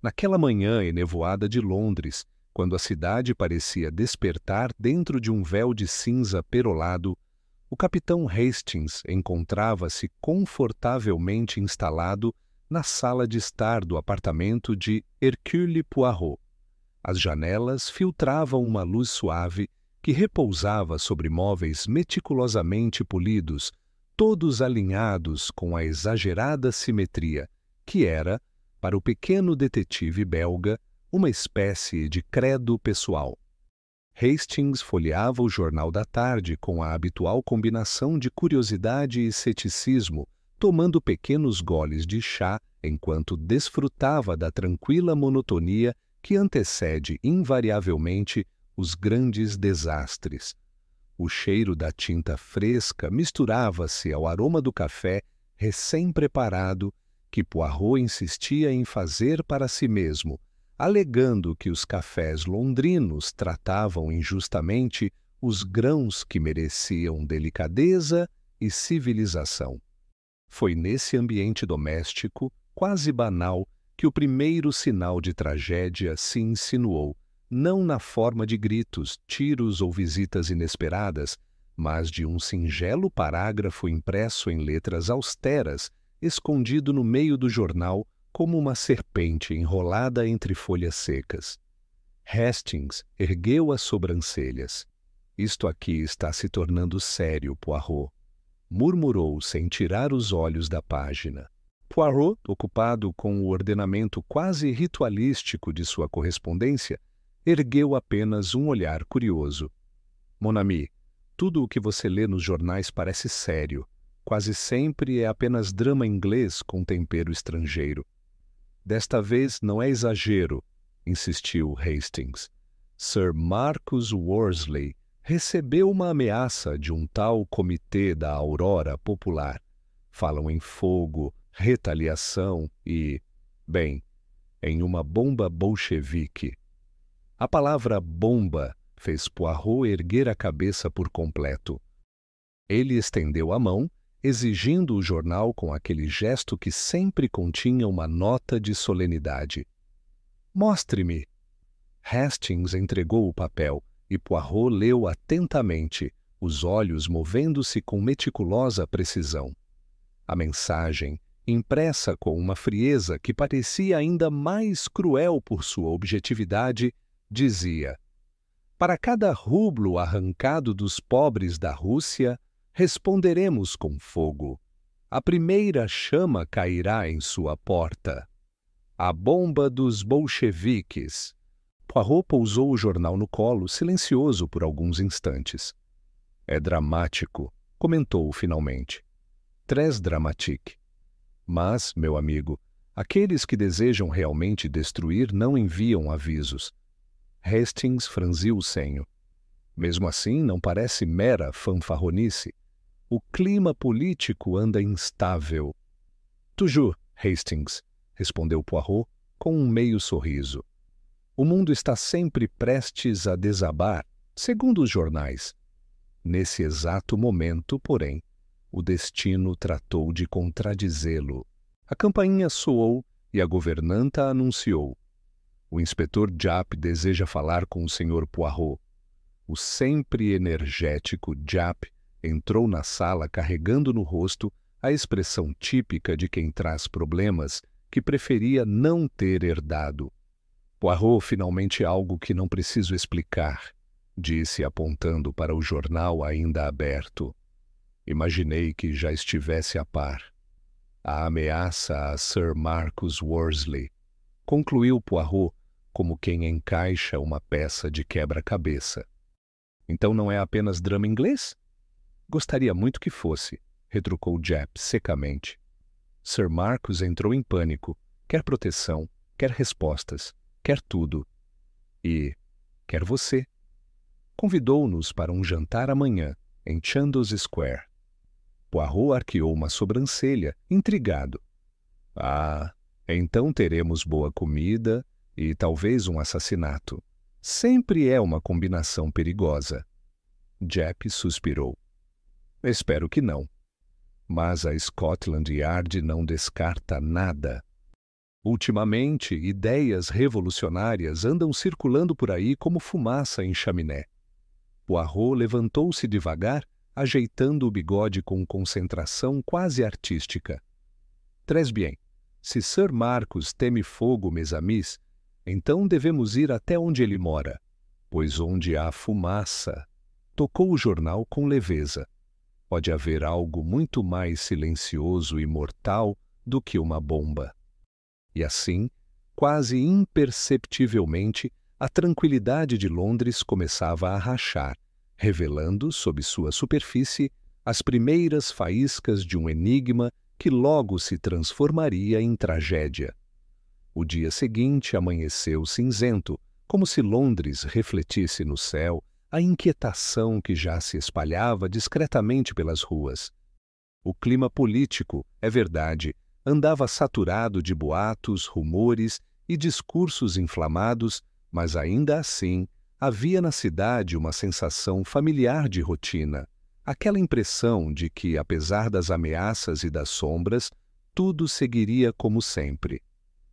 Naquela manhã enevoada de Londres, quando a cidade parecia despertar dentro de um véu de cinza perolado, o capitão Hastings encontrava-se confortavelmente instalado na sala de estar do apartamento de Hercule Poirot. As janelas filtravam uma luz suave que repousava sobre móveis meticulosamente polidos, todos alinhados com a exagerada simetria, que era, para o pequeno detetive belga, uma espécie de credo pessoal. Hastings folheava o jornal da tarde com a habitual combinação de curiosidade e ceticismo, tomando pequenos goles de chá enquanto desfrutava da tranquila monotonia que antecede invariavelmente os grandes desastres. O cheiro da tinta fresca misturava-se ao aroma do café recém-preparado que Poirot insistia em fazer para si mesmo, alegando que os cafés londrinos tratavam injustamente os grãos que mereciam delicadeza e civilização. Foi nesse ambiente doméstico, quase banal, que o primeiro sinal de tragédia se insinuou, não na forma de gritos, tiros ou visitas inesperadas, mas de um singelo parágrafo impresso em letras austeras, escondido no meio do jornal como uma serpente enrolada entre folhas secas. Hastings ergueu as sobrancelhas. Isto aqui está se tornando sério, Poirot, murmurou sem tirar os olhos da página. Poirot, ocupado com o ordenamento quase ritualístico de sua correspondência, ergueu apenas um olhar curioso. Mon ami, tudo o que você lê nos jornais parece sério. Quase sempre é apenas drama inglês com tempero estrangeiro. Desta vez não é exagero, insistiu Hastings. Sir Marcus Worsley recebeu uma ameaça de um tal comitê da Aurora Popular. Falam em fogo, retaliação e, bem, em uma bomba bolchevique. A palavra bomba fez Poirot erguer a cabeça por completo. Ele estendeu a mão, exigindo o jornal com aquele gesto que sempre continha uma nota de solenidade. Mostre-me. Hastings entregou o papel e Poirot leu atentamente, os olhos movendo-se com meticulosa precisão. A mensagem, impressa com uma frieza que parecia ainda mais cruel por sua objetividade, dizia: para cada rublo arrancado dos pobres da Rússia, responderemos com fogo. A primeira chama cairá em sua porta. A bomba dos bolcheviques. Poirot pousou o jornal no colo, silencioso por alguns instantes. É dramático, comentou finalmente. Très dramatique. Mas, meu amigo, aqueles que desejam realmente destruir não enviam avisos. Hastings franziu o senho. Mesmo assim, não parece mera fanfarronice. O clima político anda instável. Toujours, Hastings, respondeu Poirot com um meio sorriso. O mundo está sempre prestes a desabar, segundo os jornais. Nesse exato momento, porém, o destino tratou de contradizê-lo. A campainha soou e a governanta anunciou. O inspetor Japp deseja falar com o Sr. Poirot. O sempre energético Japp entrou na sala carregando no rosto a expressão típica de quem traz problemas que preferia não ter herdado. Poirot, finalmente algo que não preciso explicar, disse apontando para o jornal ainda aberto. Imaginei que já estivesse a par. A ameaça a Sir Marcus Worsley, concluiu Poirot como quem encaixa uma peça de quebra-cabeça. Então não é apenas drama inglês? Gostaria muito que fosse, retrucou Japp secamente. Sir Marcus entrou em pânico. Quer proteção, quer respostas, quer tudo. E quer você. Convidou-nos para um jantar amanhã, em Chandos Square. Poirot arqueou uma sobrancelha, intrigado. Ah, então teremos boa comida e talvez um assassinato. Sempre é uma combinação perigosa. Japp suspirou. Espero que não. Mas a Scotland Yard não descarta nada. Ultimamente, ideias revolucionárias andam circulando por aí como fumaça em chaminé. Poirot levantou-se devagar, ajeitando o bigode com concentração quase artística. Très bien. Se Sir Marcus teme fogo, mes amis, então devemos ir até onde ele mora, pois onde há fumaça... Tocou o jornal com leveza. Pode haver algo muito mais silencioso e mortal do que uma bomba. E assim, quase imperceptivelmente, a tranquilidade de Londres começava a rachar, revelando, sob sua superfície, as primeiras faíscas de um enigma que logo se transformaria em tragédia. O dia seguinte amanheceu cinzento, como se Londres refletisse no céu a inquietação que já se espalhava discretamente pelas ruas. O clima político, é verdade, andava saturado de boatos, rumores e discursos inflamados, mas ainda assim havia na cidade uma sensação familiar de rotina, aquela impressão de que, apesar das ameaças e das sombras, tudo seguiria como sempre.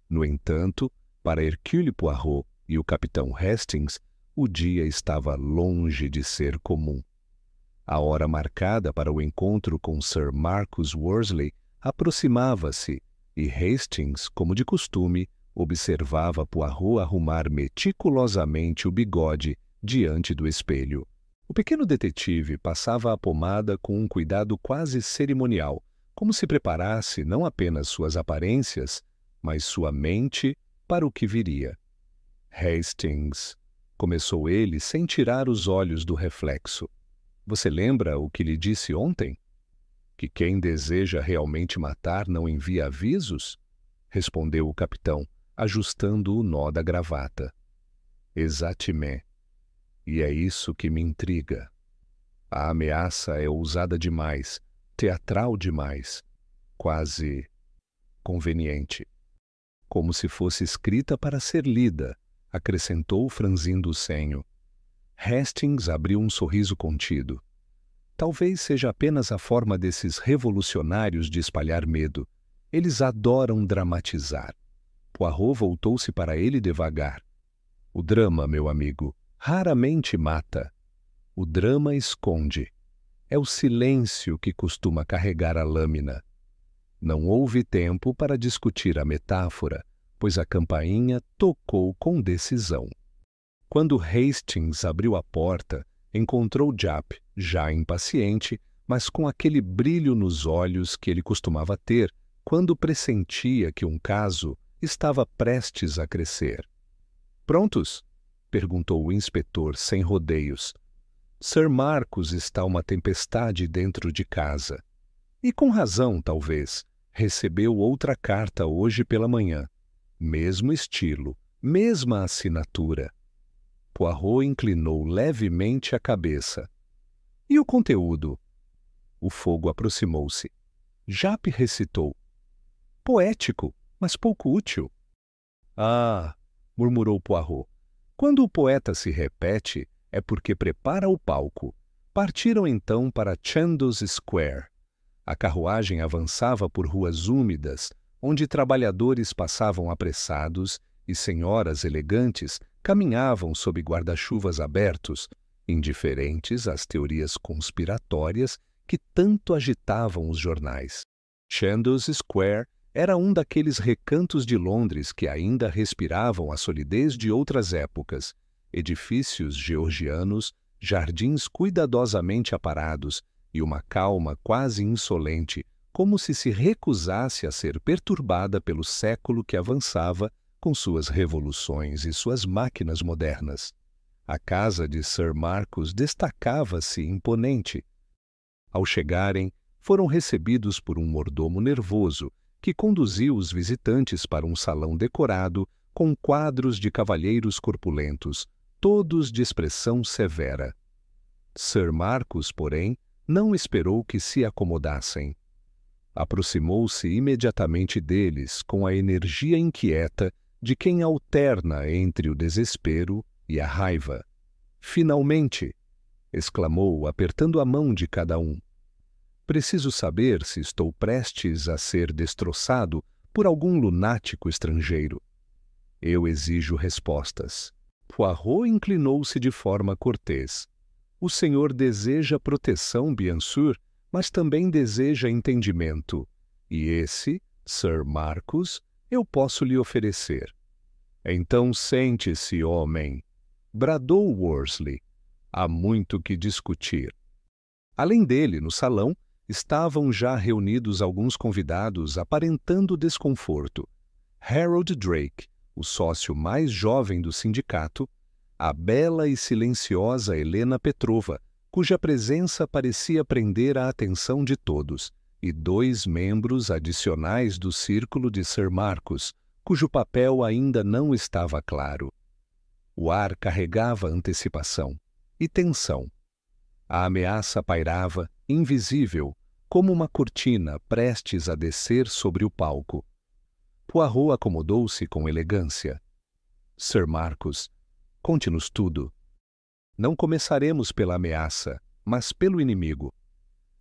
No entanto, para Hercule Poirot e o capitão Hastings, o dia estava longe de ser comum. A hora marcada para o encontro com Sir Marcus Worsley aproximava-se e Hastings, como de costume, observava Poirot arrumar meticulosamente o bigode diante do espelho. O pequeno detetive passava a pomada com um cuidado quase cerimonial, como se preparasse não apenas suas aparências, mas sua mente para o que viria. Hastings, começou ele sem tirar os olhos do reflexo. Você lembra o que lhe disse ontem? Que quem deseja realmente matar não envia avisos? Respondeu o capitão, ajustando o nó da gravata. Exatamente. E é isso que me intriga. A ameaça é ousada demais, teatral demais, quase conveniente. Como se fosse escrita para ser lida, acrescentou franzindo o senho. Hastings abriu um sorriso contido. Talvez seja apenas a forma desses revolucionários de espalhar medo. Eles adoram dramatizar. Poirot voltou-se para ele devagar. O drama, meu amigo, raramente mata. O drama esconde. É o silêncio que costuma carregar a lâmina. Não houve tempo para discutir a metáfora, pois a campainha tocou com decisão. Quando Hastings abriu a porta, encontrou Japp, já impaciente, mas com aquele brilho nos olhos que ele costumava ter quando pressentia que um caso estava prestes a crescer. Prontos? Perguntou o inspetor sem rodeios. Sir Marcus está uma tempestade dentro de casa. E com razão, talvez. Recebeu outra carta hoje pela manhã. Mesmo estilo, mesma assinatura. Poirot inclinou levemente a cabeça. E o conteúdo? O fogo aproximou-se. Japp recitou. Poético, mas pouco útil. Ah, murmurou Poirot. Quando o poeta se repete, é porque prepara o palco. Partiram então para Chandos Square. A carruagem avançava por ruas úmidas, onde trabalhadores passavam apressados e senhoras elegantes caminhavam sob guarda-chuvas abertos, indiferentes às teorias conspiratórias que tanto agitavam os jornais. Chandos Square era um daqueles recantos de Londres que ainda respiravam a solidez de outras épocas, edifícios georgianos, jardins cuidadosamente aparados e uma calma quase insolente, como se recusasse a ser perturbada pelo século que avançava com suas revoluções e suas máquinas modernas. A casa de Sir Marcus destacava-se imponente. Ao chegarem, foram recebidos por um mordomo nervoso, que conduziu os visitantes para um salão decorado com quadros de cavalheiros corpulentos, todos de expressão severa. Sir Marcus, porém, não esperou que se acomodassem. Aproximou-se imediatamente deles com a energia inquieta de quem alterna entre o desespero e a raiva. Finalmente! Exclamou, apertando a mão de cada um. Preciso saber se estou prestes a ser destroçado por algum lunático estrangeiro? Eu exijo respostas. Poirot inclinou-se de forma cortês. O senhor deseja proteção, bien sûr, mas também deseja entendimento. E esse, Sir Marcus, eu posso lhe oferecer. Então sente-se, homem, bradou Worsley. Há muito que discutir. Além dele, no salão, estavam já reunidos alguns convidados aparentando desconforto. Harold Drake, o sócio mais jovem do sindicato, a bela e silenciosa Helena Petrova, cuja presença parecia prender a atenção de todos, e 2 membros adicionais do círculo de Sir Marcus, cujo papel ainda não estava claro. O ar carregava antecipação e tensão. A ameaça pairava, invisível, como uma cortina prestes a descer sobre o palco. Poirot acomodou-se com elegância. Sir Marcus, conte-nos tudo. Não começaremos pela ameaça, mas pelo inimigo.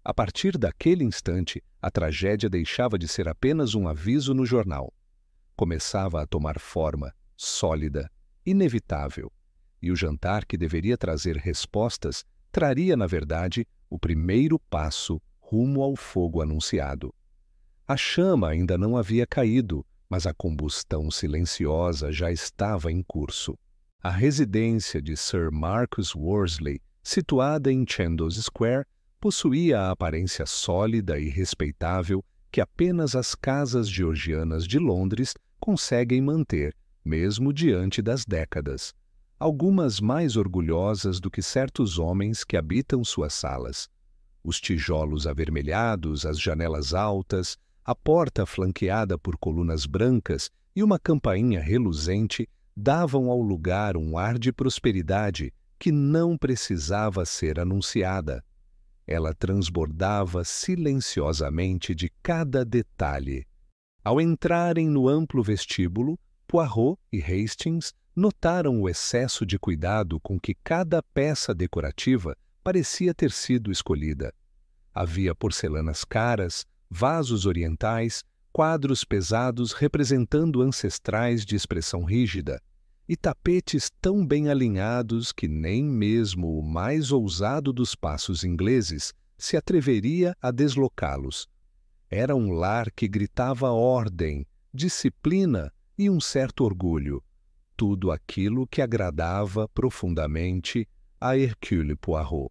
A partir daquele instante, a tragédia deixava de ser apenas um aviso no jornal. Começava a tomar forma, sólida, inevitável, e o jantar que deveria trazer respostas traria, na verdade, o primeiro passo rumo ao fogo anunciado. A chama ainda não havia caído, mas a combustão silenciosa já estava em curso. A residência de Sir Marcus Worsley, situada em Chandos Square, possuía a aparência sólida e respeitável que apenas as casas georgianas de Londres conseguem manter, mesmo diante das décadas, algumas mais orgulhosas do que certos homens que habitam suas salas. Os tijolos avermelhados, as janelas altas, a porta flanqueada por colunas brancas e uma campainha reluzente davam ao lugar um ar de prosperidade que não precisava ser anunciada. Ela transbordava silenciosamente de cada detalhe. Ao entrarem no amplo vestíbulo, Poirot e Hastings notaram o excesso de cuidado com que cada peça decorativa parecia ter sido escolhida. Havia porcelanas caras, vasos orientais, quadros pesados representando ancestrais de expressão rígida, e tapetes tão bem alinhados que nem mesmo o mais ousado dos passos ingleses se atreveria a deslocá-los. Era um lar que gritava ordem, disciplina e um certo orgulho, tudo aquilo que agradava profundamente a Hercule Poirot.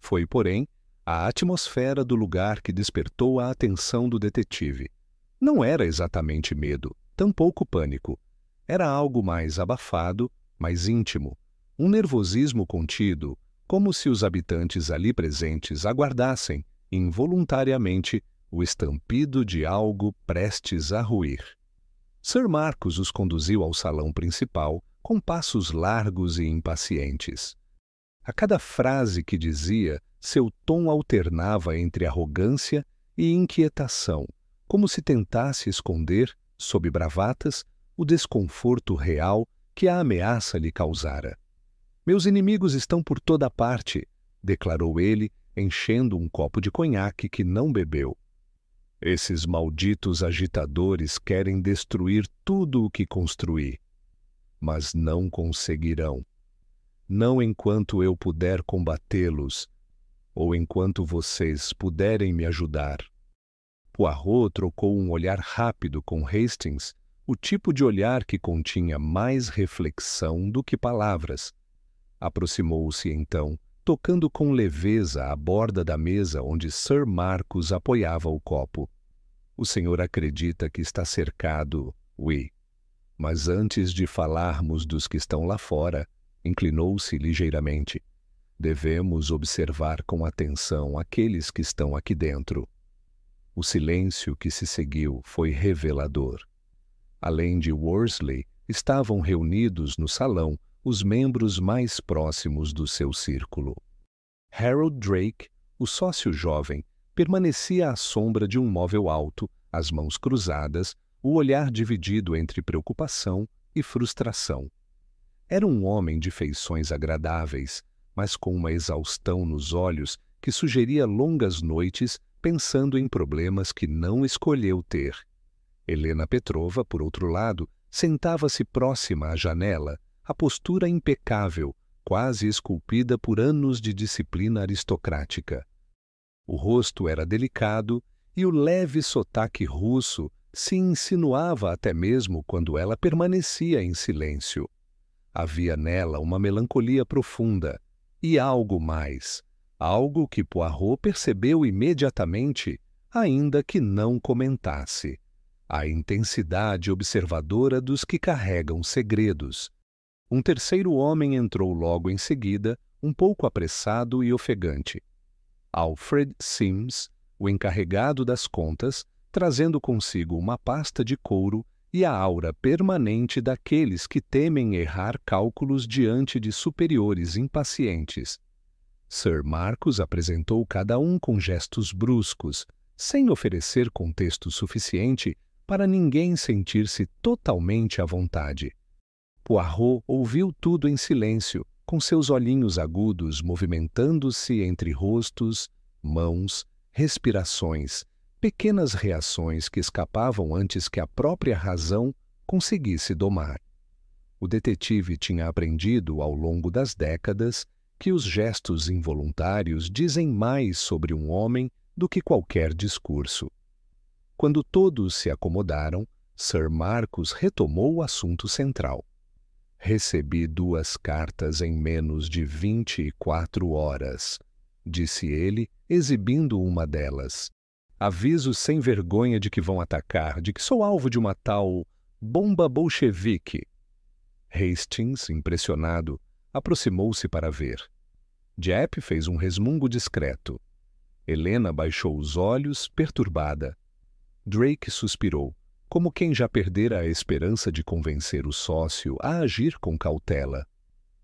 Foi, porém, a atmosfera do lugar que despertou a atenção do detetive. Não era exatamente medo, tampouco pânico. Era algo mais abafado, mais íntimo, um nervosismo contido, como se os habitantes ali presentes aguardassem, involuntariamente, o estampido de algo prestes a ruir. Sir Marcus os conduziu ao salão principal com passos largos e impacientes. A cada frase que dizia, seu tom alternava entre arrogância e inquietação, como se tentasse esconder, sob bravatas, o desconforto real que a ameaça lhe causara. Meus inimigos estão por toda parte, declarou ele, enchendo um copo de conhaque que não bebeu. Esses malditos agitadores querem destruir tudo o que construí, mas não conseguirão. Não enquanto eu puder combatê-los, ou enquanto vocês puderem me ajudar. Poirot trocou um olhar rápido com Hastings, o tipo de olhar que continha mais reflexão do que palavras. Aproximou-se então, tocando com leveza a borda da mesa onde Sir Marcus apoiava o copo. O senhor acredita que está cercado, oui. Mas antes de falarmos dos que estão lá fora, inclinou-se ligeiramente. Devemos observar com atenção aqueles que estão aqui dentro. O silêncio que se seguiu foi revelador. Além de Worsley, estavam reunidos no salão os membros mais próximos do seu círculo. Harold Drake, o sócio jovem, permanecia à sombra de um móvel alto, as mãos cruzadas, o olhar dividido entre preocupação e frustração. Era um homem de feições agradáveis, mas com uma exaustão nos olhos que sugeria longas noites pensando em problemas que não escolheu ter. Helena Petrova, por outro lado, sentava-se próxima à janela, a postura impecável, quase esculpida por anos de disciplina aristocrática. O rosto era delicado e o leve sotaque russo se insinuava até mesmo quando ela permanecia em silêncio. Havia nela uma melancolia profunda e algo mais, algo que Poirot percebeu imediatamente, ainda que não comentasse: a intensidade observadora dos que carregam segredos. Um terceiro homem entrou logo em seguida, um pouco apressado e ofegante. Alfred Sims, o encarregado das contas, trazendo consigo uma pasta de couro e a aura permanente daqueles que temem errar cálculos diante de superiores impacientes. Sir Marcus apresentou cada um com gestos bruscos, sem oferecer contexto suficiente para ninguém sentir-se totalmente à vontade. Poirot ouviu tudo em silêncio, com seus olhinhos agudos movimentando-se entre rostos, mãos, respirações, pequenas reações que escapavam antes que a própria razão conseguisse domar. O detetive tinha aprendido ao longo das décadas que os gestos involuntários dizem mais sobre um homem do que qualquer discurso. Quando todos se acomodaram, Sir Marcus retomou o assunto central. Recebi 2 cartas em menos de 24 horas, disse ele, exibindo uma delas. Aviso sem vergonha de que vão atacar, de que sou alvo de uma tal bomba bolchevique. Hastings, impressionado, aproximou-se para ver. Jep fez um resmungo discreto. Helena baixou os olhos, perturbada. Drake suspirou, como quem já perdera a esperança de convencer o sócio a agir com cautela.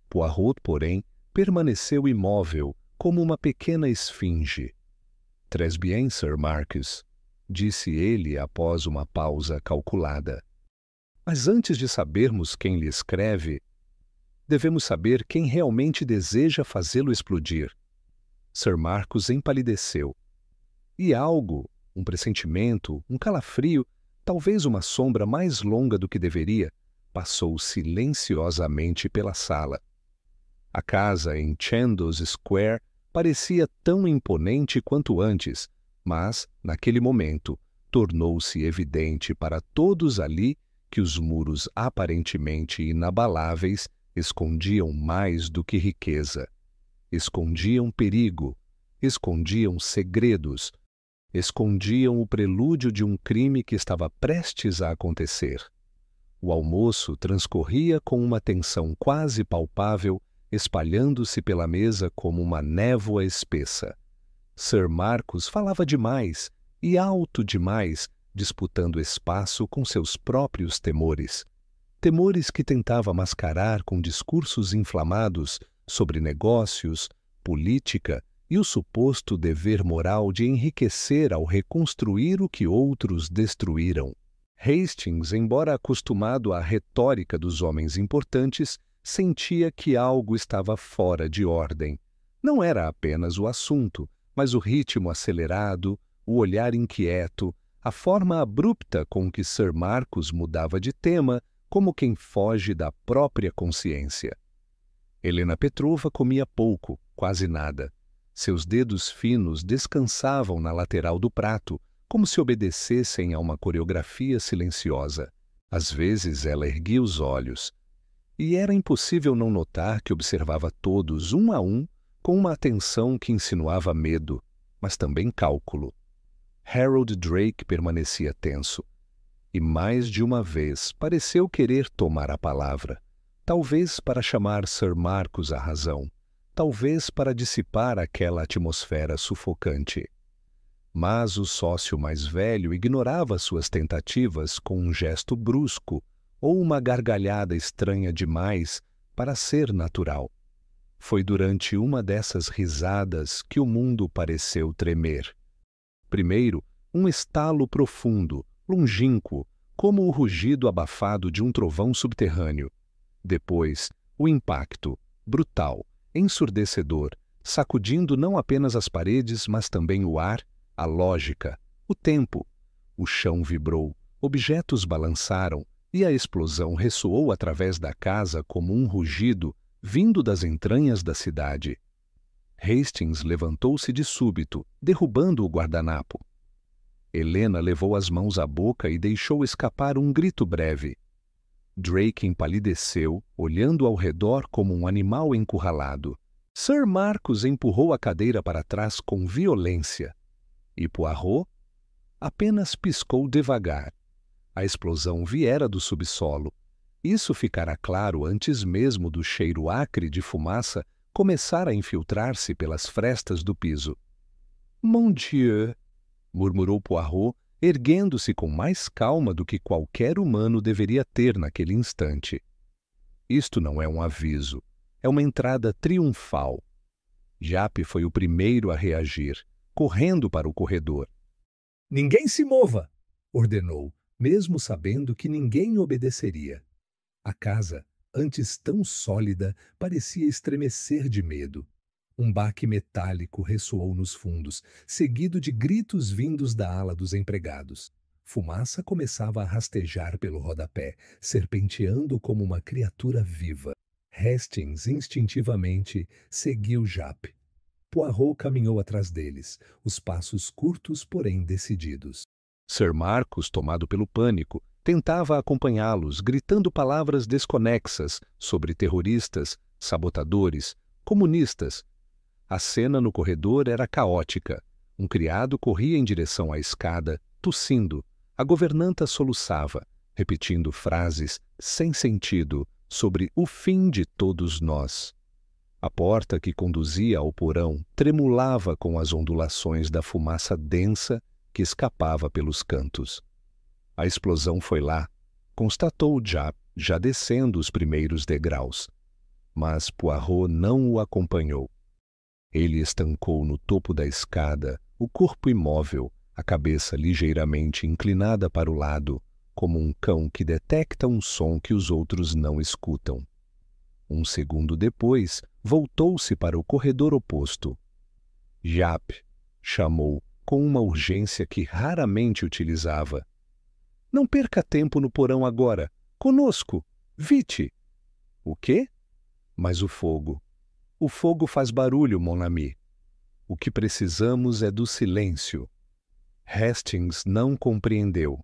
Poirot, porém, permaneceu imóvel, como uma pequena esfinge. «Très bien, Sir Marcus», disse ele após uma pausa calculada. «Mas antes de sabermos quem lhe escreve, devemos saber quem realmente deseja fazê-lo explodir». Sir Marcus empalideceu. E algo, um pressentimento, um calafrio, talvez uma sombra mais longa do que deveria, passou silenciosamente pela sala. A casa em Chandos Square parecia tão imponente quanto antes, mas, naquele momento, tornou-se evidente para todos ali que os muros aparentemente inabaláveis escondiam mais do que riqueza. Escondiam perigo, escondiam segredos, escondiam o prelúdio de um crime que estava prestes a acontecer. O almoço transcorria com uma tensão quase palpável, espalhando-se pela mesa como uma névoa espessa. Sir Marcus falava demais, e alto demais, disputando espaço com seus próprios temores. Temores que tentava mascarar com discursos inflamados sobre negócios, política e o suposto dever moral de enriquecer ao reconstruir o que outros destruíram. Hastings, embora acostumado à retórica dos homens importantes, sentia que algo estava fora de ordem. Não era apenas o assunto, mas o ritmo acelerado, o olhar inquieto, a forma abrupta com que Sir Marcus mudava de tema, como quem foge da própria consciência. Helena Petrova comia pouco, quase nada. Seus dedos finos descansavam na lateral do prato, como se obedecessem a uma coreografia silenciosa. Às vezes ela erguia os olhos, e era impossível não notar que observava todos, um a um, com uma atenção que insinuava medo, mas também cálculo. Harold Drake permanecia tenso, e mais de uma vez pareceu querer tomar a palavra, talvez para chamar Sir Marcus à razão, talvez para dissipar aquela atmosfera sufocante. Mas o sócio mais velho ignorava suas tentativas com um gesto brusco ou uma gargalhada estranha demais para ser natural. Foi durante uma dessas risadas que o mundo pareceu tremer. Primeiro, um estalo profundo, longínquo, como o rugido abafado de um trovão subterrâneo. Depois, o impacto, brutal, ensurdecedor, sacudindo não apenas as paredes, mas também o ar, a lógica, o tempo. O chão vibrou, Objetos balançaram e a explosão ressoou através da casa como um rugido vindo das entranhas da cidade. Hastings levantou-se de súbito, derrubando o guardanapo. Helena levou as mãos à boca e deixou escapar um grito breve. Drake empalideceu, olhando ao redor como um animal encurralado. Sir Marcus empurrou a cadeira para trás com violência. E Poirot apenas piscou devagar. A explosão viera do subsolo. Isso ficará claro antes mesmo do cheiro acre de fumaça começar a infiltrar-se pelas frestas do piso. Mon Dieu! Murmurou Poirot, erguendo-se com mais calma do que qualquer humano deveria ter naquele instante. Isto não é um aviso, é uma entrada triunfal. Japp foi o primeiro a reagir, correndo para o corredor. Ninguém se mova! Ordenou, mesmo sabendo que ninguém obedeceria. A casa, antes tão sólida, parecia estremecer de medo. Um baque metálico ressoou nos fundos, seguido de gritos vindos da ala dos empregados. Fumaça começava a rastejar pelo rodapé, serpenteando como uma criatura viva. Hastings instintivamente seguiu Japp. Poirot caminhou atrás deles, os passos curtos, porém decididos. Sir Marcus, tomado pelo pânico, tentava acompanhá-los, gritando palavras desconexas sobre terroristas, sabotadores, comunistas. A cena no corredor era caótica. Um criado corria em direção à escada, tossindo. A governanta soluçava, repetindo frases sem sentido sobre o fim de todos nós. A porta que conduzia ao porão tremulava com as ondulações da fumaça densa que escapava pelos cantos. A explosão foi lá, constatou Japp, já descendo os primeiros degraus. Mas Poirot não o acompanhou. Ele estancou no topo da escada, o corpo imóvel, a cabeça ligeiramente inclinada para o lado, como um cão que detecta um som que os outros não escutam. Um segundo depois, voltou-se para o corredor oposto. Japp chamou com uma urgência que raramente utilizava. Não perca tempo no porão agora. Conosco. Vite. O quê? Mas o fogo. O fogo faz barulho, mon ami. O que precisamos é do silêncio. Hastings não compreendeu.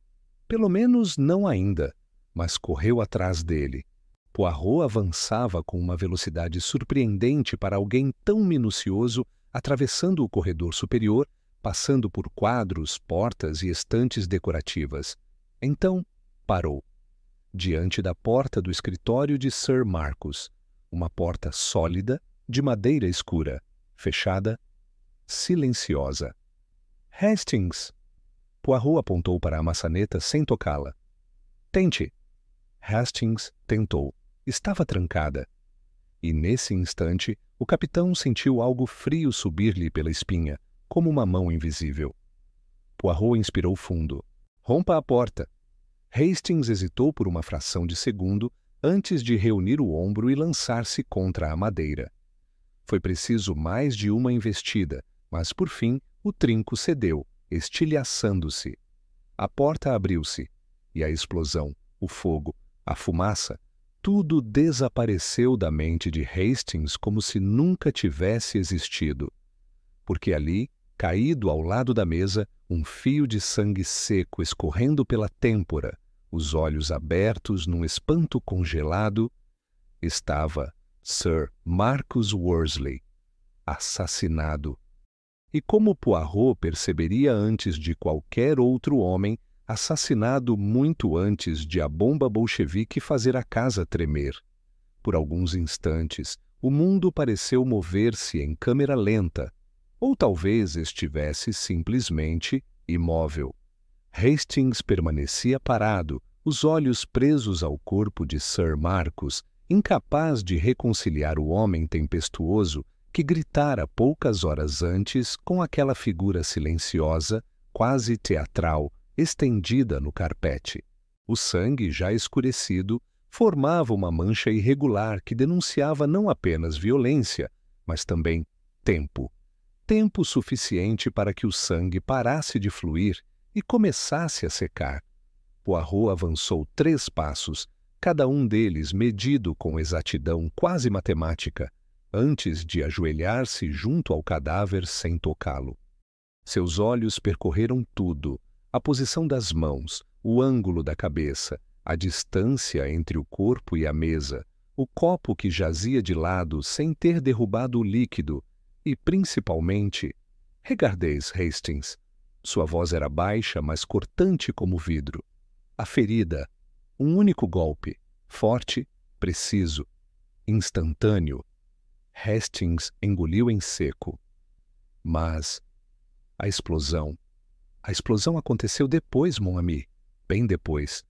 Pelo menos não ainda, mas correu atrás dele. Poirot avançava com uma velocidade surpreendente para alguém tão minucioso, atravessando o corredor superior, passando por quadros, portas e estantes decorativas. Então, parou. Diante da porta do escritório de Sir Marcus. Uma porta sólida, de madeira escura, fechada, silenciosa. Hastings! Poirot apontou para a maçaneta sem tocá-la. Tente! Hastings tentou. Estava trancada. E nesse instante, o capitão sentiu algo frio subir-lhe pela espinha, como uma mão invisível. Poirot inspirou fundo. Rompa a porta. Hastings hesitou por uma fração de segundo antes de reunir o ombro e lançar-se contra a madeira. Foi preciso mais de uma investida, mas por fim o trinco cedeu, estilhaçando-se. A porta abriu-se, e a explosão, o fogo, a fumaça, tudo desapareceu da mente de Hastings como se nunca tivesse existido. Porque ali, caído ao lado da mesa, um fio de sangue seco escorrendo pela têmpora, os olhos abertos num espanto congelado, estava Sir Marcus Worsley, assassinado. E como Poirot perceberia antes de qualquer outro homem, assassinado muito antes de a bomba bolchevique fazer a casa tremer. Por alguns instantes, o mundo pareceu mover-se em câmera lenta, ou talvez estivesse simplesmente imóvel. Hastings permanecia parado, os olhos presos ao corpo de Sir Marcus, incapaz de reconciliar o homem tempestuoso que gritara poucas horas antes com aquela figura silenciosa, quase teatral, estendida no carpete. O sangue, já escurecido, formava uma mancha irregular que denunciava não apenas violência, mas também tempo. Tempo suficiente para que o sangue parasse de fluir e começasse a secar. Poirot avançou 3 passos, cada um deles medido com exatidão quase matemática, antes de ajoelhar-se junto ao cadáver sem tocá-lo. Seus olhos percorreram tudo, a posição das mãos, o ângulo da cabeça, a distância entre o corpo e a mesa, o copo que jazia de lado sem ter derrubado o líquido e, principalmente, "Regardez, Hastings." Sua voz era baixa, mas cortante como vidro. A ferida, um único golpe, forte, preciso, instantâneo. Hastings engoliu em seco. Mas a explosão aconteceu depois, mon ami, bem depois.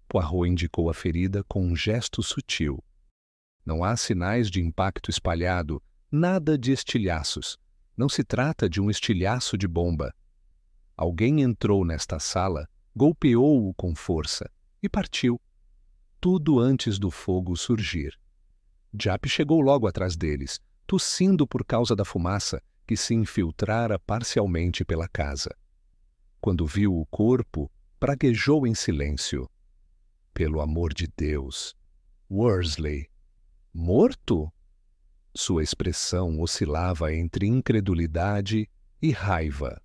Poirot indicou a ferida com um gesto sutil. Não há sinais de impacto espalhado, nada de estilhaços. Não se trata de um estilhaço de bomba. Alguém entrou nesta sala, golpeou-o com força e partiu. Tudo antes do fogo surgir. Japp chegou logo atrás deles, tossindo por causa da fumaça que se infiltrara parcialmente pela casa. Quando viu o corpo, praguejou em silêncio. Pelo amor de Deus! Worsley! Morto? Sua expressão oscilava entre incredulidade e raiva.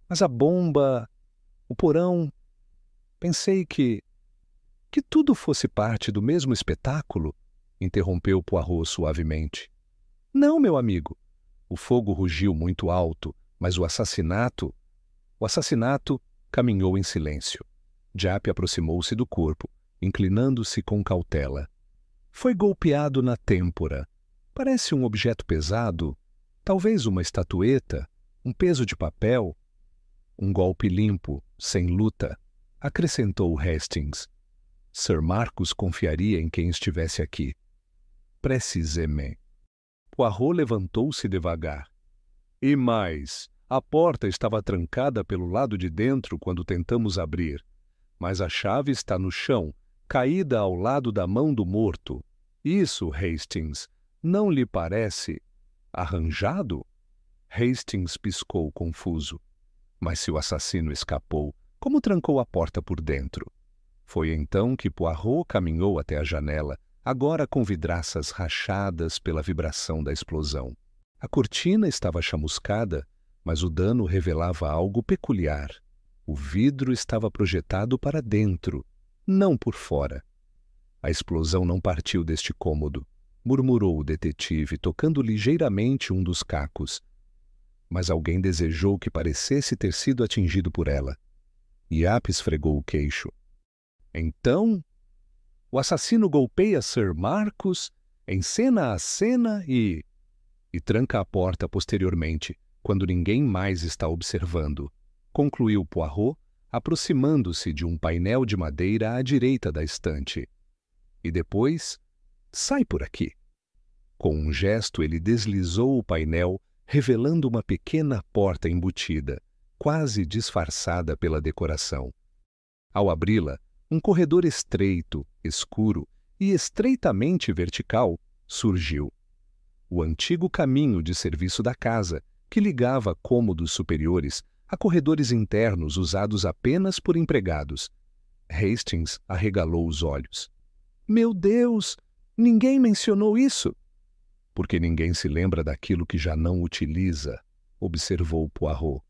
Mas a bomba, o porão... Pensei que tudo fosse parte do mesmo espetáculo, interrompeu Poirot suavemente. Não, meu amigo. O fogo rugiu muito alto, mas o assassinato caminhou em silêncio. Japp aproximou-se do corpo, inclinando-se com cautela. Foi golpeado na têmpora. Parece um objeto pesado, talvez uma estatueta, um peso de papel. Um golpe limpo, sem luta, acrescentou Hastings. Sir Marcus confiaria em quem estivesse aqui. Précisément. Poirot levantou-se devagar. E mais, a porta estava trancada pelo lado de dentro quando tentamos abrir, mas a chave está no chão, caída ao lado da mão do morto. Isso, Hastings, não lhe parece arranjado? Hastings piscou confuso. Mas se o assassino escapou, como trancou a porta por dentro? Foi então que Poirot caminhou até a janela, agora com vidraças rachadas pela vibração da explosão. A cortina estava chamuscada, mas o dano revelava algo peculiar. O vidro estava projetado para dentro, não por fora. A explosão não partiu deste cômodo, murmurou o detetive, tocando ligeiramente um dos cacos. Mas alguém desejou que parecesse ter sido atingido por ela. Japp esfregou o queixo. Então, o assassino golpeia Sir Marcus, encena a cena e tranca a porta posteriormente, quando ninguém mais está observando, concluiu Poirot, aproximando-se de um painel de madeira à direita da estante. E depois, sai por aqui. Com um gesto, ele deslizou o painel, revelando uma pequena porta embutida, quase disfarçada pela decoração. Ao abri-la, um corredor estreito, escuro e estreitamente vertical surgiu. O antigo caminho de serviço da casa, que ligava cômodos superiores a corredores internos usados apenas por empregados. Hastings arregalou os olhos. Meu Deus! Ninguém mencionou isso! Porque ninguém se lembra daquilo que já não utiliza, observou Poirot.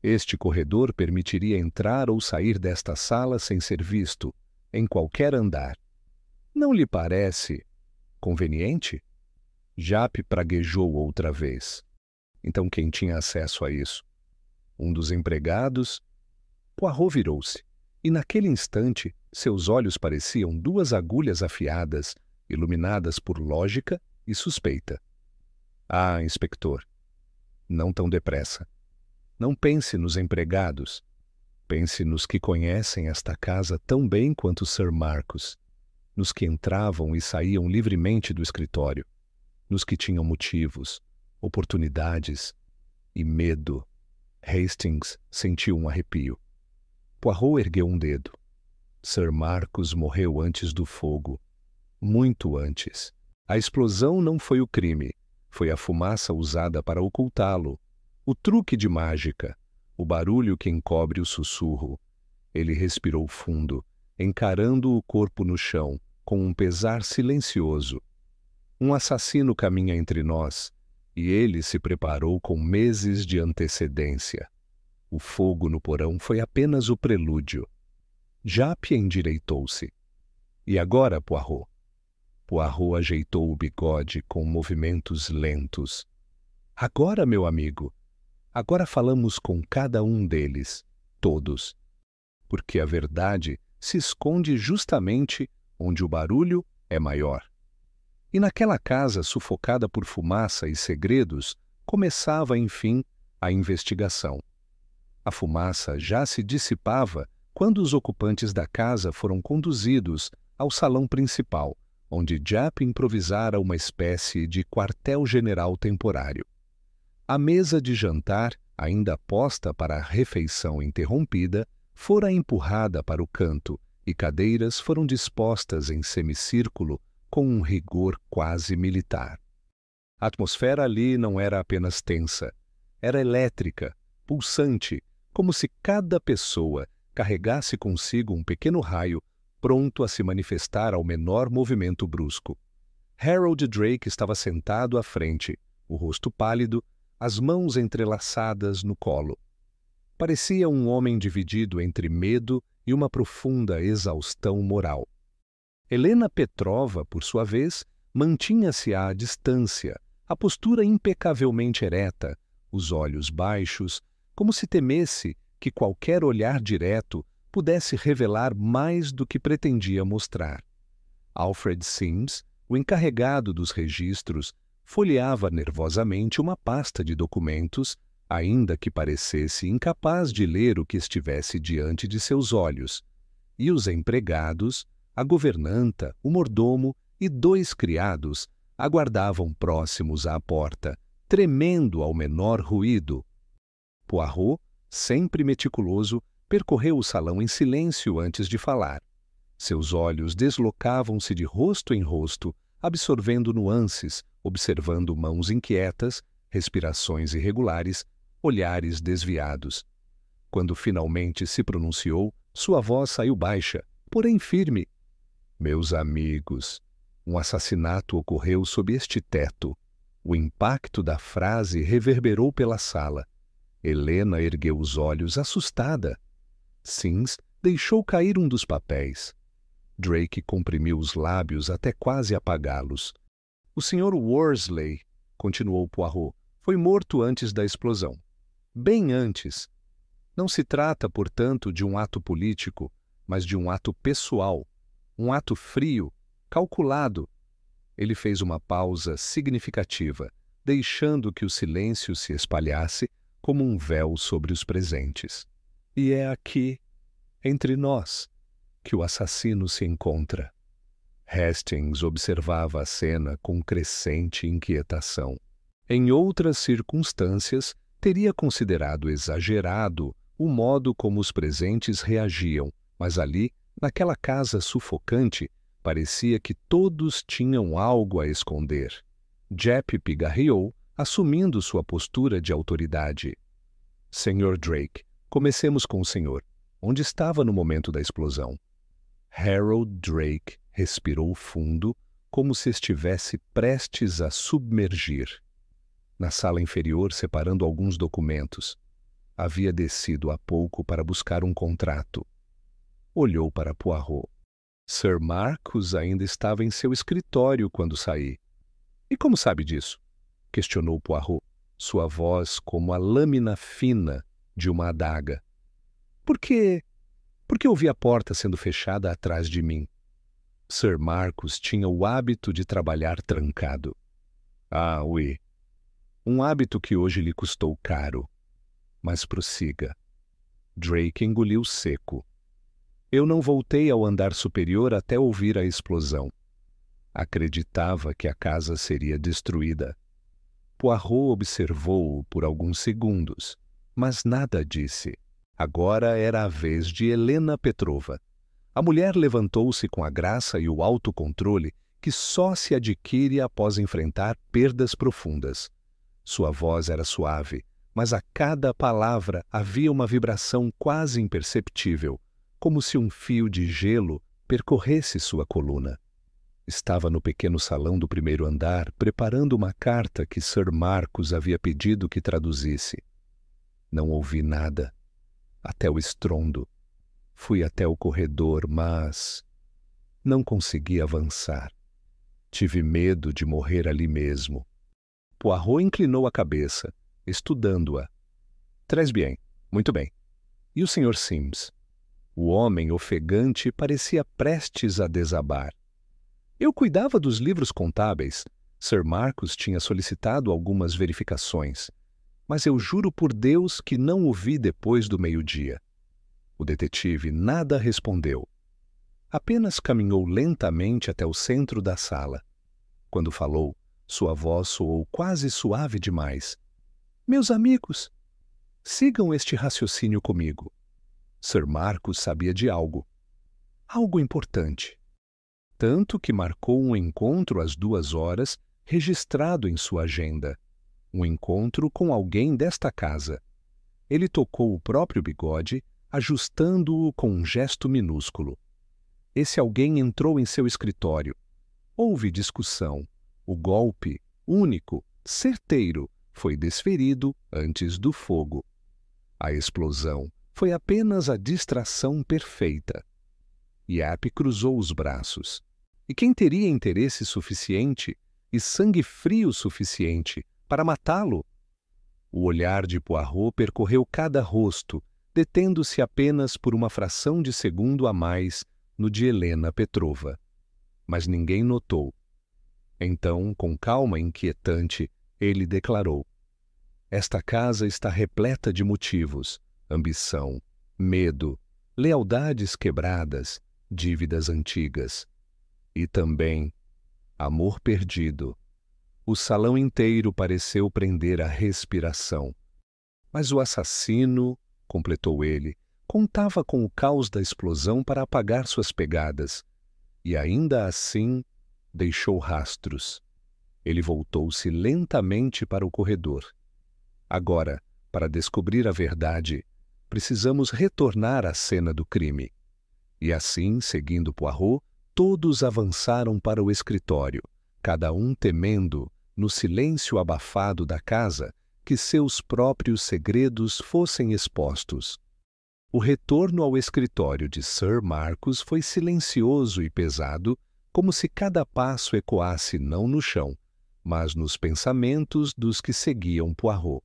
Este corredor permitiria entrar ou sair desta sala sem ser visto, em qualquer andar. Não lhe parece conveniente? Japp praguejou outra vez. Então quem tinha acesso a isso? Um dos empregados? Poirot virou-se, e naquele instante seus olhos pareciam 2 agulhas afiadas, iluminadas por lógica e suspeita. Ah, inspetor, não tão depressa. Não pense nos empregados. Pense nos que conhecem esta casa tão bem quanto Sir Marcus, nos que entravam e saíam livremente do escritório, nos que tinham motivos, oportunidades e medo. Hastings sentiu um arrepio. Poirot ergueu um dedo. Sir Marcus morreu antes do fogo. Muito antes. A explosão não foi o crime, foi a fumaça usada para ocultá-lo. O truque de mágica, o barulho que encobre o sussurro. Ele respirou fundo, encarando o corpo no chão, com um pesar silencioso. Um assassino caminha entre nós, e ele se preparou com meses de antecedência. O fogo no porão foi apenas o prelúdio. Japp endireitou-se. E agora, Poirot? Poirot ajeitou o bigode com movimentos lentos. Agora, meu amigo, agora falamos com cada um deles, todos. Porque a verdade se esconde justamente onde o barulho é maior. E naquela casa sufocada por fumaça e segredos, começava, enfim, a investigação. A fumaça já se dissipava quando os ocupantes da casa foram conduzidos ao salão principal, onde Japp improvisara uma espécie de quartel-general temporário. A mesa de jantar, ainda posta para a refeição interrompida, fora empurrada para o canto e cadeiras foram dispostas em semicírculo com um rigor quase militar. A atmosfera ali não era apenas tensa, era elétrica, pulsante, como se cada pessoa carregasse consigo um pequeno raio pronto a se manifestar ao menor movimento brusco. Harold Drake estava sentado à frente, o rosto pálido, as mãos entrelaçadas no colo. Parecia um homem dividido entre medo e uma profunda exaustão moral. Helena Petrova, por sua vez, mantinha-se à distância, a postura impecavelmente ereta, os olhos baixos, como se temesse que qualquer olhar direto pudesse revelar mais do que pretendia mostrar. Alfred Sims, o encarregado dos registros, folheava nervosamente uma pasta de documentos, ainda que parecesse incapaz de ler o que estivesse diante de seus olhos, e os empregados, a governanta, o mordomo e 2 criados aguardavam próximos à porta, tremendo ao menor ruído. Poirot, sempre meticuloso, percorreu o salão em silêncio antes de falar. Seus olhos deslocavam-se de rosto em rosto, absorvendo nuances, observando mãos inquietas, respirações irregulares, olhares desviados. Quando finalmente se pronunciou, sua voz saiu baixa, porém firme. Meus amigos, um assassinato ocorreu sob este teto. O impacto da frase reverberou pela sala. Helena ergueu os olhos, assustada. Sims deixou cair um dos papéis. Drake comprimiu os lábios até quase apagá-los. O Sr. Worsley, continuou Poirot, foi morto antes da explosão. Bem antes. Não se trata, portanto, de um ato político, mas de um ato pessoal, um ato frio, calculado. Ele fez uma pausa significativa, deixando que o silêncio se espalhasse como um véu sobre os presentes. E é aqui, entre nós, que o assassino se encontra. Hastings observava a cena com crescente inquietação. Em outras circunstâncias, teria considerado exagerado o modo como os presentes reagiam, mas ali, naquela casa sufocante, parecia que todos tinham algo a esconder. Japp pigarreou, assumindo sua postura de autoridade. Sr. Drake, comecemos com o senhor. Onde estava no momento da explosão? Harold Drake respirou fundo, como se estivesse prestes a submergir. Na sala inferior, separando alguns documentos. Havia descido há pouco para buscar um contrato. Olhou para Poirot. Sir Marcus ainda estava em seu escritório quando saí. E como sabe disso? Questionou Poirot, sua voz como a lâmina fina de uma adaga. Por que ouvi a porta sendo fechada atrás de mim? Sir Marcus tinha o hábito de trabalhar trancado. Ah, oui. Um hábito que hoje lhe custou caro. Mas prossiga. Drake engoliu seco. Eu não voltei ao andar superior até ouvir a explosão. Acreditava que a casa seria destruída. Poirot observou-o por alguns segundos, mas nada disse. Agora era a vez de Helena Petrova. A mulher levantou-se com a graça e o autocontrole que só se adquire após enfrentar perdas profundas. Sua voz era suave, mas a cada palavra havia uma vibração quase imperceptível, como se um fio de gelo percorresse sua coluna. Estava no pequeno salão do primeiro andar, preparando uma carta que Sir Marcus havia pedido que traduzisse. Não ouvi nada, até o estrondo. Fui até o corredor, mas não consegui avançar. Tive medo de morrer ali mesmo. Poirot inclinou a cabeça, estudando-a. Très bien, muito bem. E o Sr. Sims? O homem ofegante parecia prestes a desabar. Eu cuidava dos livros contábeis. Sir Marcus tinha solicitado algumas verificações, mas eu juro por Deus que não o vi depois do meio-dia. O detetive nada respondeu. Apenas caminhou lentamente até o centro da sala. Quando falou, sua voz soou quase suave demais. Meus amigos, sigam este raciocínio comigo. Sir Marcus sabia de algo. Algo importante. Tanto que marcou um encontro às 2 horas, registrado em sua agenda. Um encontro com alguém desta casa. Ele tocou o próprio bigode, ajustando-o com um gesto minúsculo. Esse alguém entrou em seu escritório. Houve discussão. O golpe, único, certeiro, foi desferido antes do fogo. A explosão foi apenas a distração perfeita. Yap cruzou os braços. E quem teria interesse suficiente e sangue frio suficiente para matá-lo? O olhar de Poirot percorreu cada rosto, detendo-se apenas por uma fração de segundo a mais no de Helena Petrova. Mas ninguém notou. Então, com calma inquietante, ele declarou: Esta casa está repleta de motivos, ambição, medo, lealdades quebradas, dívidas antigas. E também amor perdido. O salão inteiro pareceu prender a respiração. Mas o assassino, completou ele, contava com o caos da explosão para apagar suas pegadas. E ainda assim, deixou rastros. Ele voltou-se lentamente para o corredor. Agora, para descobrir a verdade, precisamos retornar à cena do crime. E assim, seguindo Poirot, todos avançaram para o escritório, cada um temendo, no silêncio abafado da casa, que seus próprios segredos fossem expostos. O retorno ao escritório de Sir Marcus foi silencioso e pesado, como se cada passo ecoasse não no chão, mas nos pensamentos dos que seguiam Poirot.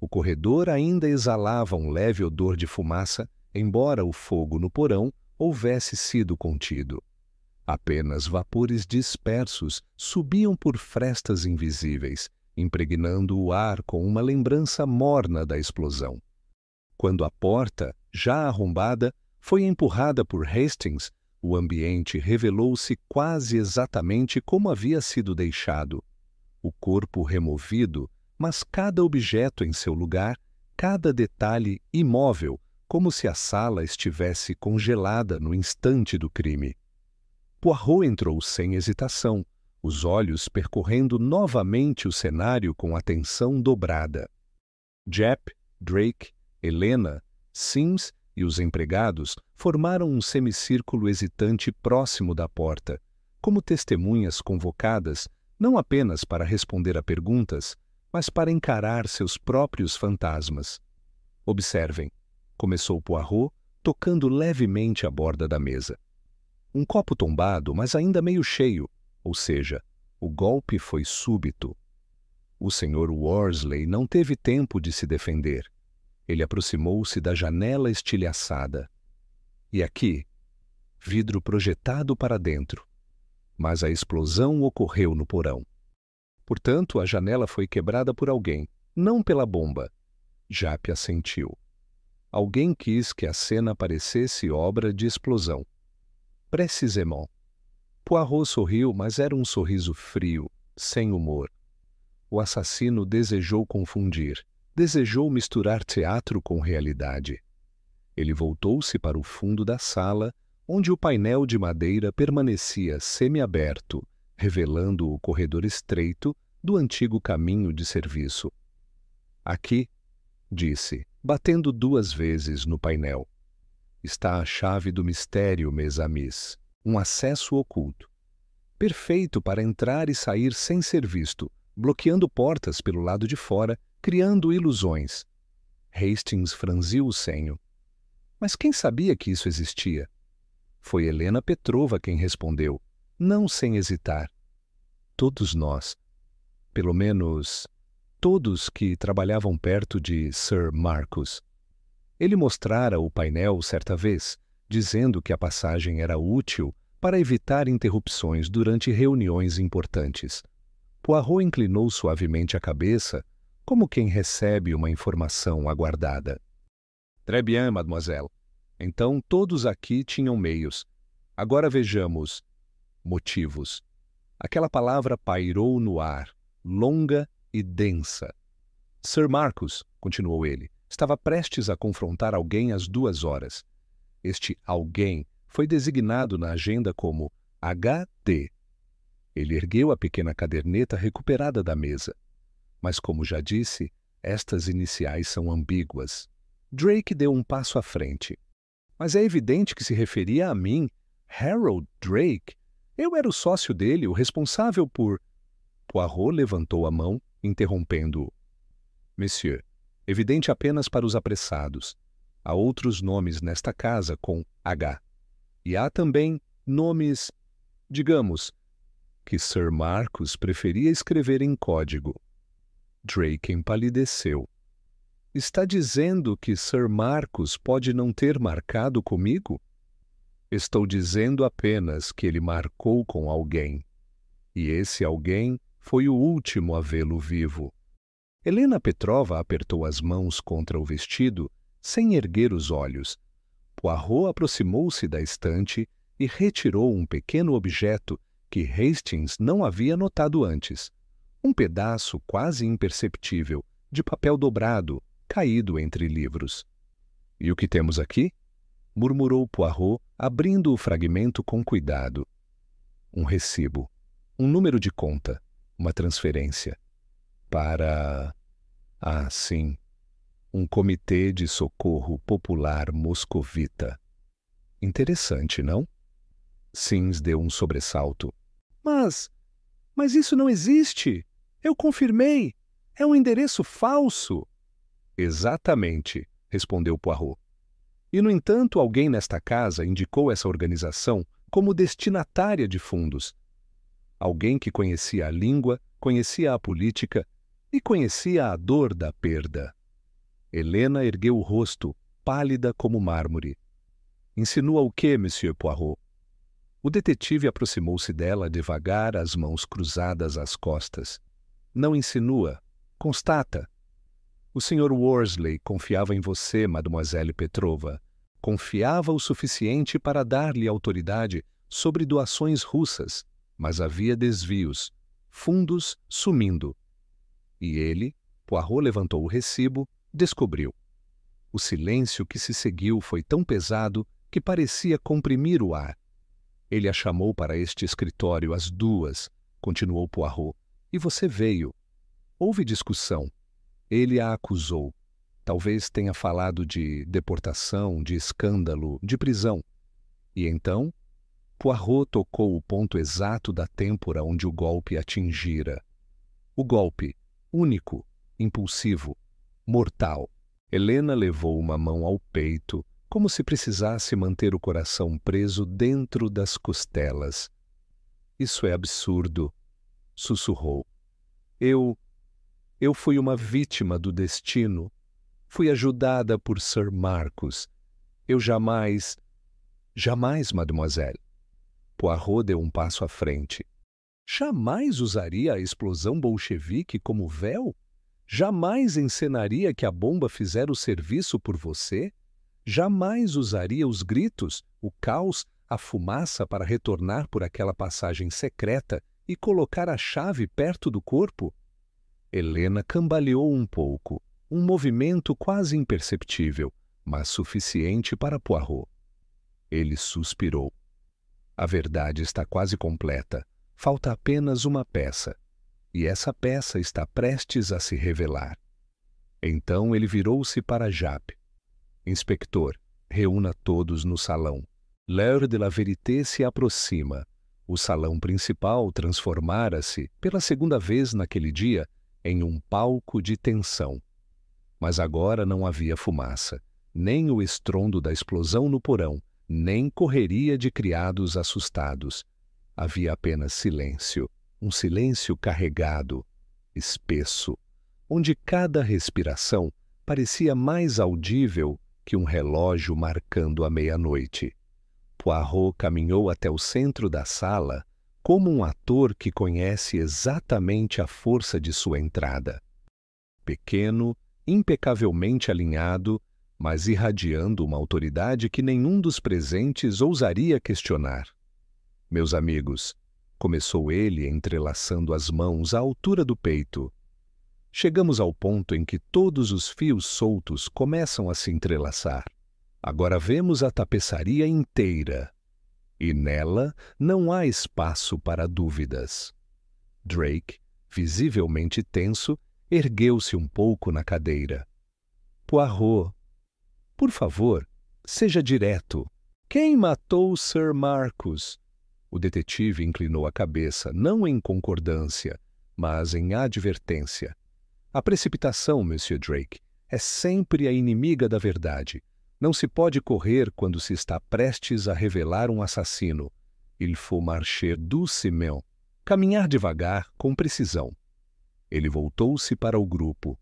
O corredor ainda exalava um leve odor de fumaça, embora o fogo no porão houvesse sido contido. Apenas vapores dispersos subiam por frestas invisíveis, impregnando o ar com uma lembrança morna da explosão. Quando a porta, já arrombada, foi empurrada por Hastings, o ambiente revelou-se quase exatamente como havia sido deixado. O corpo removido, mas cada objeto em seu lugar, cada detalhe imóvel, como se a sala estivesse congelada no instante do crime. Poirot entrou sem hesitação, os olhos percorrendo novamente o cenário com atenção dobrada. Japp, Drake, Helena, Sims e os empregados formaram um semicírculo hesitante próximo da porta, como testemunhas convocadas não apenas para responder a perguntas, mas para encarar seus próprios fantasmas. Observem, começou Poirot, tocando levemente a borda da mesa. Um copo tombado, mas ainda meio cheio, ou seja, o golpe foi súbito. O Sr. Worsley não teve tempo de se defender. Ele aproximou-se da janela estilhaçada. E aqui, vidro projetado para dentro. Mas a explosão ocorreu no porão. Portanto, a janela foi quebrada por alguém, não pela bomba. Japp assentiu. Alguém quis que a cena parecesse obra de explosão. Précisément. Poirot sorriu, mas era um sorriso frio, sem humor. O assassino desejou confundir, desejou misturar teatro com realidade. Ele voltou-se para o fundo da sala, onde o painel de madeira permanecia semiaberto, revelando o corredor estreito do antigo caminho de serviço. Aqui, disse, batendo 2 vezes no painel. está a chave do mistério, mes amis. Um acesso oculto. Perfeito para entrar e sair sem ser visto, bloqueando portas pelo lado de fora, criando ilusões. Hastings franziu o senho. Mas quem sabia que isso existia? Foi Helena Petrova quem respondeu, não sem hesitar. Todos nós. Pelo menos, todos que trabalhavam perto de Sir Marcus. Ele mostrara o painel certa vez, dizendo que a passagem era útil para evitar interrupções durante reuniões importantes. Poirot inclinou suavemente a cabeça, como quem recebe uma informação aguardada. Très bien, mademoiselle. Então todos aqui tinham meios. Agora vejamos. Motivos. Aquela palavra pairou no ar, longa e densa. Sir Marcus, continuou ele, estava prestes a confrontar alguém às 2 horas. Este alguém foi designado na agenda como HD. Ele ergueu a pequena caderneta recuperada da mesa. Mas, como já disse, estas iniciais são ambíguas. Drake deu um passo à frente. Mas é evidente que se referia a mim, Harold Drake. Eu era o sócio dele, o responsável por... Poirot levantou a mão, interrompendo-o. Monsieur, evidente apenas para os apressados. Há outros nomes nesta casa com H. E há também nomes, digamos, que Sir Marcus preferia escrever em código. Drake empalideceu. Está dizendo que Sir Marcus pode não ter marcado comigo? Estou dizendo apenas que ele marcou com alguém. E esse alguém foi o último a vê-lo vivo. Helena Petrova apertou as mãos contra o vestido, sem erguer os olhos. Poirot aproximou-se da estante e retirou um pequeno objeto que Hastings não havia notado antes. Um pedaço quase imperceptível, de papel dobrado, caído entre livros. — E o que temos aqui? Murmurou Poirot, abrindo o fragmento com cuidado. Um recibo. Um número de conta. Uma transferência. Para... Ah, sim. Um comitê de socorro popular moscovita. Interessante, não? Sims deu um sobressalto. Mas isso não existe! Eu confirmei! É um endereço falso! Exatamente, respondeu Poirot. E, no entanto, alguém nesta casa indicou essa organização como destinatária de fundos. Alguém que conhecia a língua, conhecia a política e conhecia a dor da perda. Helena ergueu o rosto, pálida como mármore. Insinua o quê, Monsieur Poirot? O detetive aproximou-se dela devagar, as mãos cruzadas às costas. Não insinua, constata. O Sr. Worsley confiava em você, Mademoiselle Petrova. Confiava o suficiente para dar-lhe autoridade sobre doações russas, mas havia desvios, fundos sumindo. E ele, Poirot levantou o recibo, descobriu. O silêncio que se seguiu foi tão pesado que parecia comprimir o ar. Ele a chamou para este escritório às 2, continuou Poirot, e você veio. Houve discussão. Ele a acusou. Talvez tenha falado de deportação, de escândalo, de prisão. E então, Poirot tocou o ponto exato da têmpora onde o golpe atingira. O golpe, único, impulsivo, mortal. Helena levou uma mão ao peito, como se precisasse manter o coração preso dentro das costelas. Isso é absurdo, sussurrou. Eu fui uma vítima do destino. Fui ajudada por Sir Marcus. Eu jamais, mademoiselle. Poirot deu um passo à frente. Jamais usaria a explosão bolchevique como véu? Jamais encenaria que a bomba fizera o serviço por você? Jamais usaria os gritos, o caos, a fumaça para retornar por aquela passagem secreta e colocar a chave perto do corpo? Helena cambaleou um pouco, um movimento quase imperceptível, mas suficiente para Poirot. Ele suspirou. A verdade está quase completa. Falta apenas uma peça. E essa peça está prestes a se revelar. Então ele virou-se para Japp. Inspector, Reúna todos no salão. L'heure de la vérité se aproxima. O salão principal transformara-se, pela segunda vez naquele dia, em um palco de tensão. Mas agora não havia fumaça, nem o estrondo da explosão no porão, nem correria de criados assustados. Havia apenas silêncio, um silêncio carregado, espesso, onde cada respiração parecia mais audível que um relógio marcando a meia-noite. Poirot caminhou até o centro da sala como um ator que conhece exatamente a força de sua entrada. Pequeno, impecavelmente alinhado, mas irradiando uma autoridade que nenhum dos presentes ousaria questionar. Meus amigos, começou ele entrelaçando as mãos à altura do peito. Chegamos ao ponto em que todos os fios soltos começam a se entrelaçar. Agora vemos a tapeçaria inteira, e nela não há espaço para dúvidas. Drake, visivelmente tenso, ergueu-se um pouco na cadeira. Poirot, por favor, seja direto. Quem matou Sir Marcus? O detetive inclinou a cabeça, não em concordância, mas em advertência. A precipitação, Monsieur Drake, é sempre a inimiga da verdade. Não se pode correr quando se está prestes a revelar um assassino. Il faut marcher doucement. Caminhar devagar, com precisão. Ele voltou-se para o grupo.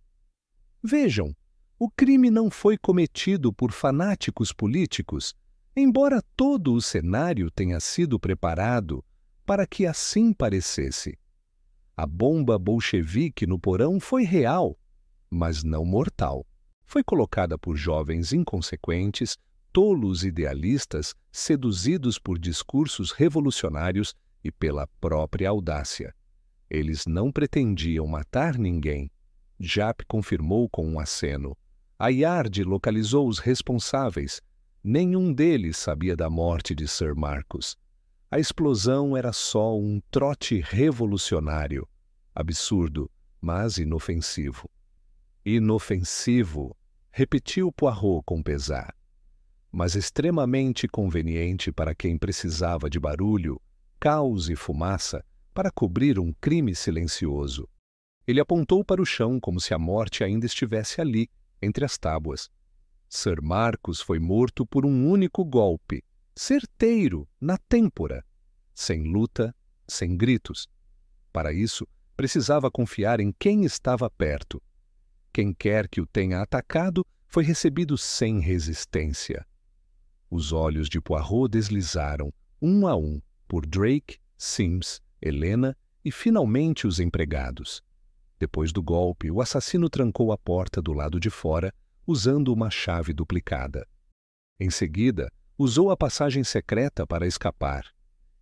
Vejam, o crime não foi cometido por fanáticos políticos, embora todo o cenário tenha sido preparado para que assim parecesse. A bomba bolchevique no porão foi real, mas não mortal. Foi colocada por jovens inconsequentes, tolos idealistas, seduzidos por discursos revolucionários e pela própria audácia. Eles não pretendiam matar ninguém. Japp confirmou com um aceno. A Yard localizou os responsáveis. Nenhum deles sabia da morte de Sir Marcus. A explosão era só um trote revolucionário. Absurdo, mas inofensivo. Inofensivo, repetiu Poirot com pesar. Mas extremamente conveniente para quem precisava de barulho, caos e fumaça para cobrir um crime silencioso. Ele apontou para o chão como se a morte ainda estivesse ali, entre as tábuas. Sir Marcus foi morto por um único golpe, certeiro, na têmpora, sem luta, sem gritos. Para isso, precisava confiar em quem estava perto. Quem quer que o tenha atacado foi recebido sem resistência. Os olhos de Poirot deslizaram, um a um, por Drake, Sims, Helena e finalmente os empregados. Depois do golpe, o assassino trancou a porta do lado de fora, usando uma chave duplicada. Em seguida, usou a passagem secreta para escapar.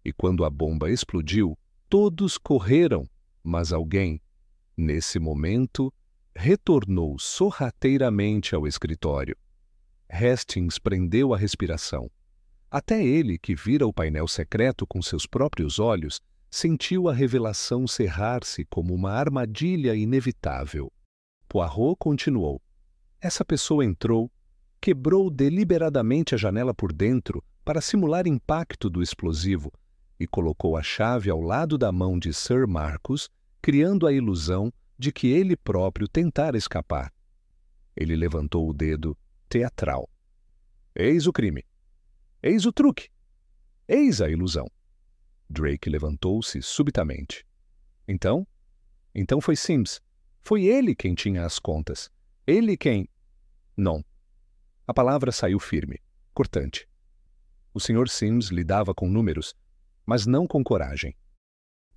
E quando a bomba explodiu, todos correram, mas alguém, nesse momento, retornou sorrateiramente ao escritório. Hastings prendeu a respiração. Até ele, que vira o painel secreto com seus próprios olhos, sentiu a revelação cerrar-se como uma armadilha inevitável. Poirot continuou. Essa pessoa entrou, quebrou deliberadamente a janela por dentro para simular impacto do explosivo e colocou a chave ao lado da mão de Sir Marcus, criando a ilusão de que ele próprio tentara escapar. Ele levantou o dedo, teatral. Eis o crime. Eis o truque. Eis a ilusão. Drake levantou-se subitamente. Então? Então foi Sims. Foi ele quem tinha as contas. Ele quem... Não. A palavra saiu firme, cortante. O Sr. Sims lidava com números, mas não com coragem.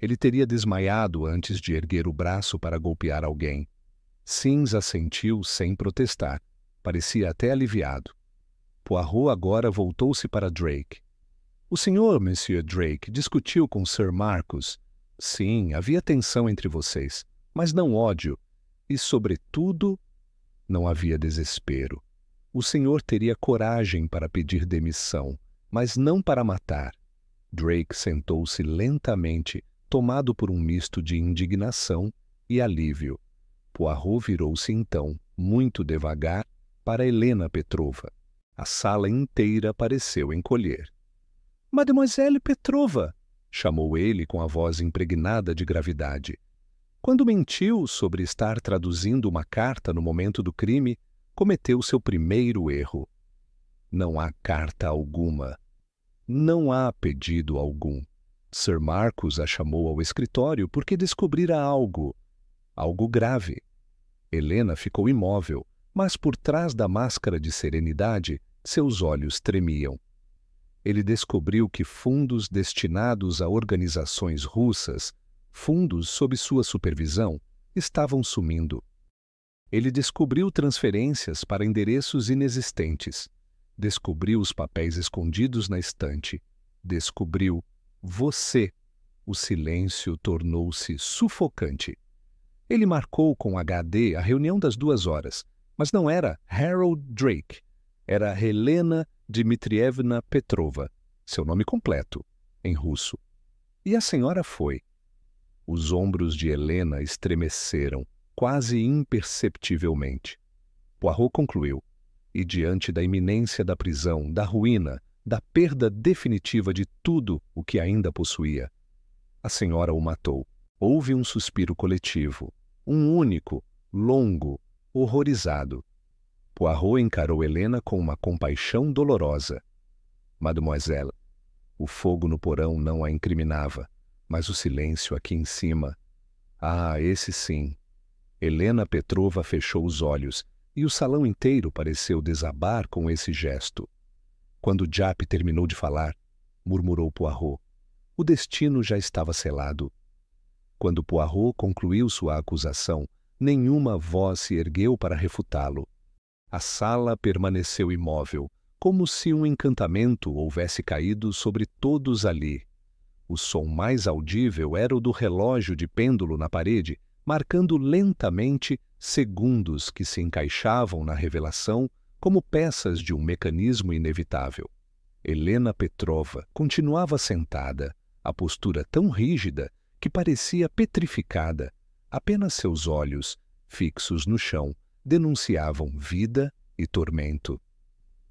Ele teria desmaiado antes de erguer o braço para golpear alguém. Sims assentiu sem protestar. Parecia até aliviado. Poirot agora voltou-se para Drake. O senhor, Monsieur Drake, discutiu com Sir Marcus. Sim, havia tensão entre vocês, mas não ódio. E, sobretudo, não havia desespero. O senhor teria coragem para pedir demissão, mas não para matar. Drake sentou-se lentamente, tomado por um misto de indignação e alívio. Poirot virou-se então, muito devagar, para Helena Petrova. A sala inteira pareceu encolher. Mademoiselle Petrova, chamou ele com a voz impregnada de gravidade. Quando mentiu sobre estar traduzindo uma carta no momento do crime, cometeu seu primeiro erro. Não há carta alguma. Não há pedido algum. Sir Marcus a chamou ao escritório porque descobrira algo grave. Helena ficou imóvel, mas por trás da máscara de serenidade, seus olhos tremiam. Ele descobriu que fundos destinados a organizações russas, fundos sob sua supervisão, estavam sumindo. Ele descobriu transferências para endereços inexistentes. Descobriu os papéis escondidos na estante. Descobriu você. O silêncio tornou-se sufocante. Ele marcou com HD a reunião das 2 horas, mas não era Harold Drake. Era Helena Dmitrievna Petrova, seu nome completo, em russo. E a senhora foi. Os ombros de Helena estremeceram, quase imperceptivelmente. Poirot concluiu, e diante da iminência da prisão, da ruína, da perda definitiva de tudo o que ainda possuía, a senhora o matou. Houve um suspiro coletivo, um único, longo, horrorizado. Poirot encarou Helena com uma compaixão dolorosa. Mademoiselle, o fogo no porão não a incriminava, mas o silêncio aqui em cima. Ah, esse sim. Helena Petrova fechou os olhos e o salão inteiro pareceu desabar com esse gesto. Quando Japp terminou de falar, murmurou Poirot, o destino já estava selado. Quando Poirot concluiu sua acusação, nenhuma voz se ergueu para refutá-lo. A sala permaneceu imóvel, como se um encantamento houvesse caído sobre todos ali. O som mais audível era o do relógio de pêndulo na parede, marcando lentamente segundos que se encaixavam na revelação como peças de um mecanismo inevitável. Helena Petrova continuava sentada, a postura tão rígida que parecia petrificada. Apenas seus olhos, fixos no chão, denunciavam vida e tormento.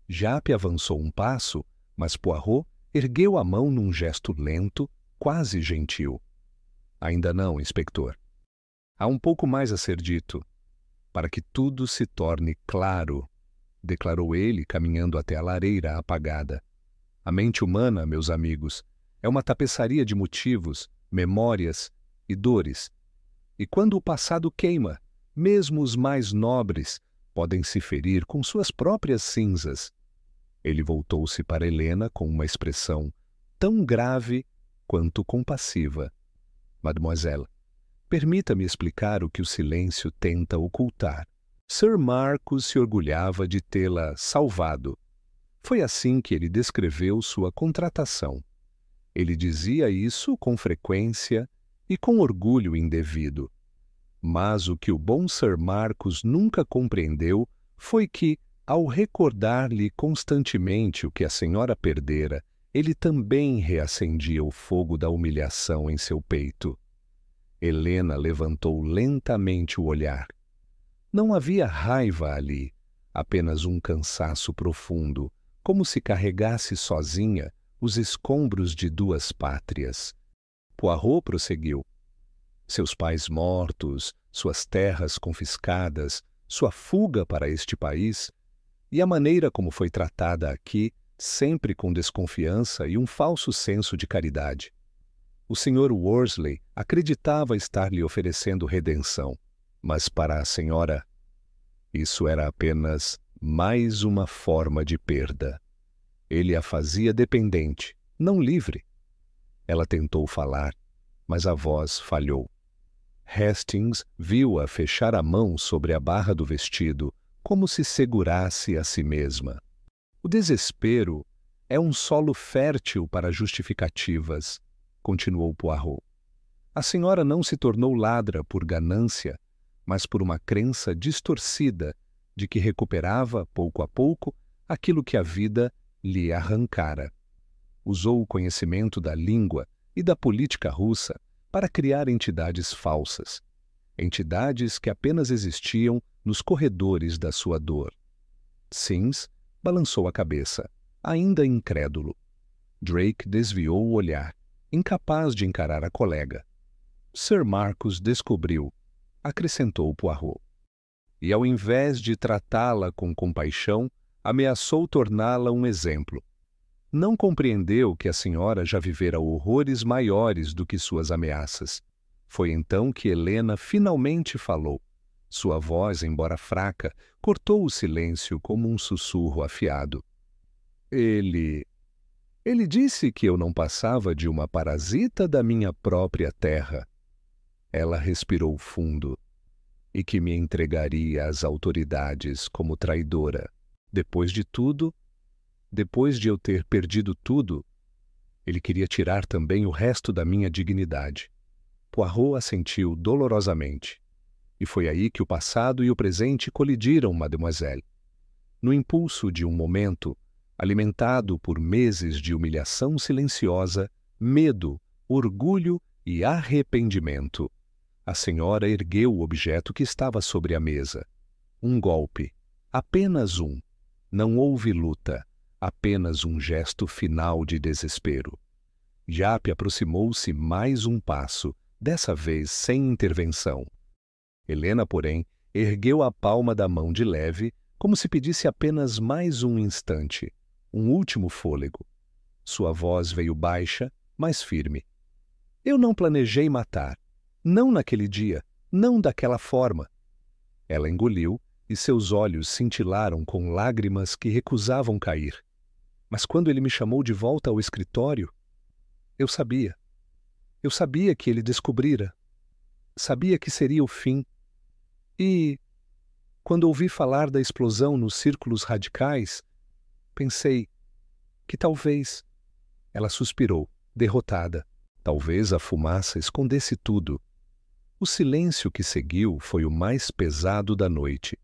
Japp avançou um passo, mas Poirot ergueu a mão num gesto lento, quase gentil. Ainda não, inspetor. Há um pouco mais a ser dito, para que tudo se torne claro, declarou ele, caminhando até a lareira apagada. A mente humana, meus amigos, é uma tapeçaria de motivos, memórias e dores. E quando o passado queima, mesmo os mais nobres podem se ferir com suas próprias cinzas. Ele voltou-se para Helena com uma expressão tão grave quanto compassiva. Mademoiselle, permita-me explicar o que o silêncio tenta ocultar. Sir Marcus se orgulhava de tê-la salvado. Foi assim que ele descreveu sua contratação. Ele dizia isso com frequência e com orgulho indevido. Mas o que o bom Sir Marcus nunca compreendeu foi que, ao recordar-lhe constantemente o que a senhora perdera, ele também reacendia o fogo da humilhação em seu peito. Helena levantou lentamente o olhar. Não havia raiva ali, apenas um cansaço profundo, como se carregasse sozinha os escombros de 2 pátrias. Poirot prosseguiu. Seus pais mortos, suas terras confiscadas, sua fuga para este país, e a maneira como foi tratada aqui, sempre com desconfiança e um falso senso de caridade. O Sr. Worsley acreditava estar lhe oferecendo redenção, mas para a senhora, isso era apenas mais uma forma de perda. Ele a fazia dependente, não livre. Ela tentou falar, mas a voz falhou. Hastings viu-a fechar a mão sobre a barra do vestido, como se segurasse a si mesma. O desespero é um solo fértil para justificativas, continuou Poirot. A senhora não se tornou ladra por ganância, mas por uma crença distorcida de que recuperava, pouco a pouco, aquilo que a vida lhe arrancara. Usou o conhecimento da língua e da política russa para criar entidades falsas, entidades que apenas existiam nos corredores da sua dor. Sims balançou a cabeça, ainda incrédulo. Drake desviou o olhar, incapaz de encarar a colega. Sir Marcus descobriu, acrescentou Poirot. E ao invés de tratá-la com compaixão, ameaçou torná-la um exemplo. Não compreendeu que a senhora já vivera horrores maiores do que suas ameaças. Foi então que Helena finalmente falou. Sua voz, embora fraca, cortou o silêncio como um sussurro afiado. Ele disse que eu não passava de uma parasita da minha própria terra. Ela respirou fundo. E que me entregaria às autoridades como traidora. Depois de tudo, depois de eu ter perdido tudo, ele queria tirar também o resto da minha dignidade. Poirot assentiu dolorosamente. E foi aí que o passado e o presente colidiram, mademoiselle. No impulso de um momento, alimentado por meses de humilhação silenciosa, medo, orgulho e arrependimento, a senhora ergueu o objeto que estava sobre a mesa. Um golpe. Apenas um. Não houve luta. Apenas um gesto final de desespero. Japp aproximou-se mais um passo, dessa vez sem intervenção. Helena, porém, ergueu a palma da mão de leve, como se pedisse apenas mais um instante, um último fôlego. Sua voz veio baixa, mas firme. Eu não planejei matar. Não naquele dia, não daquela forma. Ela engoliu e seus olhos cintilaram com lágrimas que recusavam cair. Mas quando ele me chamou de volta ao escritório, eu sabia. Eu sabia que ele descobrira. Sabia que seria o fim. E, quando ouvi falar da explosão nos círculos radicais, pensei que talvez... Ela suspirou, derrotada. Talvez a fumaça escondesse tudo. O silêncio que seguiu foi o mais pesado da noite.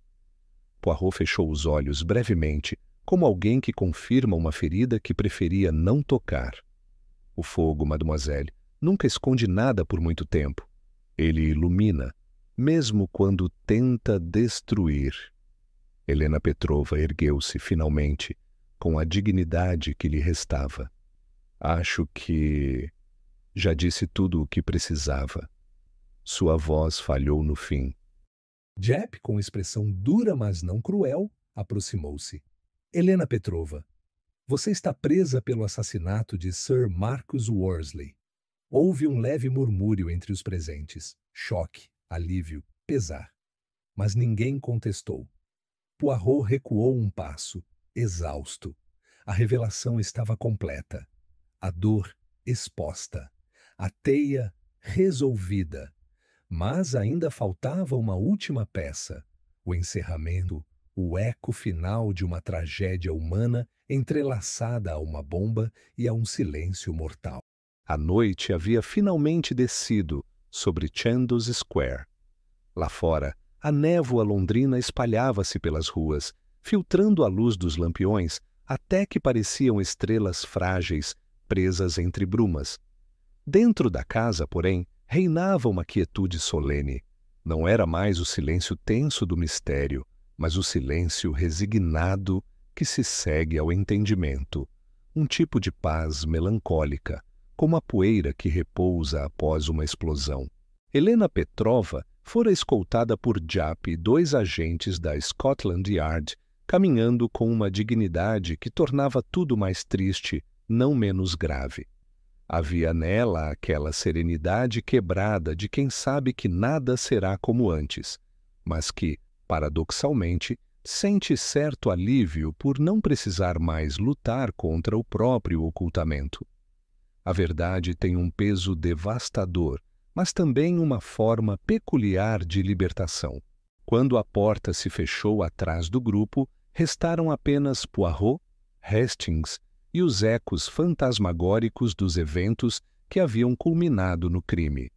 Poirot fechou os olhos brevemente, como alguém que confirma uma ferida que preferia não tocar. O fogo, mademoiselle, nunca esconde nada por muito tempo. Ele ilumina, mesmo quando tenta destruir. Helena Petrova ergueu-se finalmente, com a dignidade que lhe restava. Acho que já disse tudo o que precisava. Sua voz falhou no fim. Japp, com expressão dura, mas não cruel, aproximou-se. Helena Petrova, você está presa pelo assassinato de Sir Marcus Worsley. Houve um leve murmúrio entre os presentes. Choque, alívio, pesar. Mas ninguém contestou. Poirot recuou um passo, exausto. A revelação estava completa. A dor exposta. A teia resolvida. Mas ainda faltava uma última peça, o encerramento, o eco final de uma tragédia humana entrelaçada a uma bomba e a um silêncio mortal. A noite havia finalmente descido sobre Chandos Square. Lá fora, a névoa londrina espalhava-se pelas ruas, filtrando a luz dos lampiões até que pareciam estrelas frágeis presas entre brumas. Dentro da casa, porém, reinava uma quietude solene. Não era mais o silêncio tenso do mistério, mas o silêncio resignado que se segue ao entendimento. Um tipo de paz melancólica, como a poeira que repousa após uma explosão. Helena Petrova fora escoltada por Japp e 2 agentes da Scotland Yard, caminhando com uma dignidade que tornava tudo mais triste, não menos grave. Havia nela aquela serenidade quebrada de quem sabe que nada será como antes, mas que, paradoxalmente, sente certo alívio por não precisar mais lutar contra o próprio ocultamento. A verdade tem um peso devastador, mas também uma forma peculiar de libertação. Quando a porta se fechou atrás do grupo, restaram apenas Poirot, Hastings e os ecos fantasmagóricos dos eventos que haviam culminado no crime.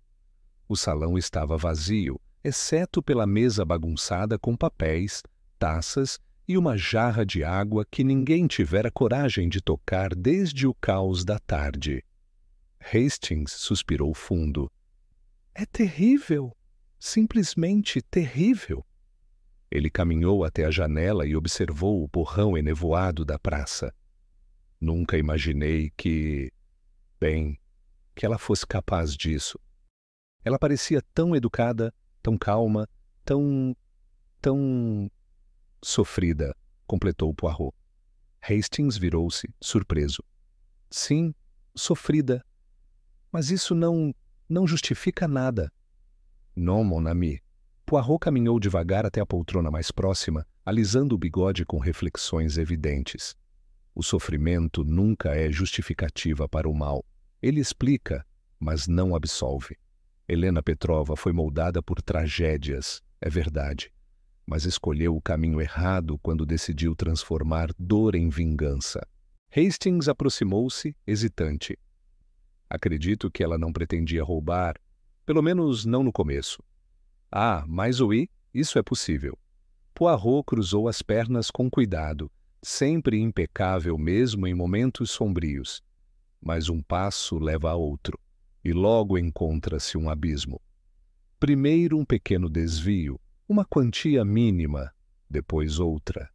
O salão estava vazio, exceto pela mesa bagunçada com papéis, taças e uma jarra de água que ninguém tivera coragem de tocar desde o caos da tarde. Hastings suspirou fundo. É terrível, simplesmente terrível. Ele caminhou até a janela e observou o borrão enevoado da praça. Nunca imaginei que ela fosse capaz disso. Ela parecia tão educada, tão calma, tão sofrida, completou Poirot. Hastings virou-se, surpreso. Sim, sofrida. Mas isso não justifica nada. Non, mon ami. Poirot caminhou devagar até a poltrona mais próxima, alisando o bigode com reflexões evidentes. O sofrimento nunca é justificativa para o mal. Ele explica, mas não absolve. Helena Petrova foi moldada por tragédias, é verdade, mas escolheu o caminho errado quando decidiu transformar dor em vingança. Hastings aproximou-se, hesitante. Acredito que ela não pretendia roubar, pelo menos não no começo. Ah, mas oui, isso é possível. Poirot cruzou as pernas com cuidado, sempre impecável mesmo em momentos sombrios. Mas um passo leva a outro, e logo encontra-se um abismo. Primeiro um pequeno desvio, uma quantia mínima, depois outra,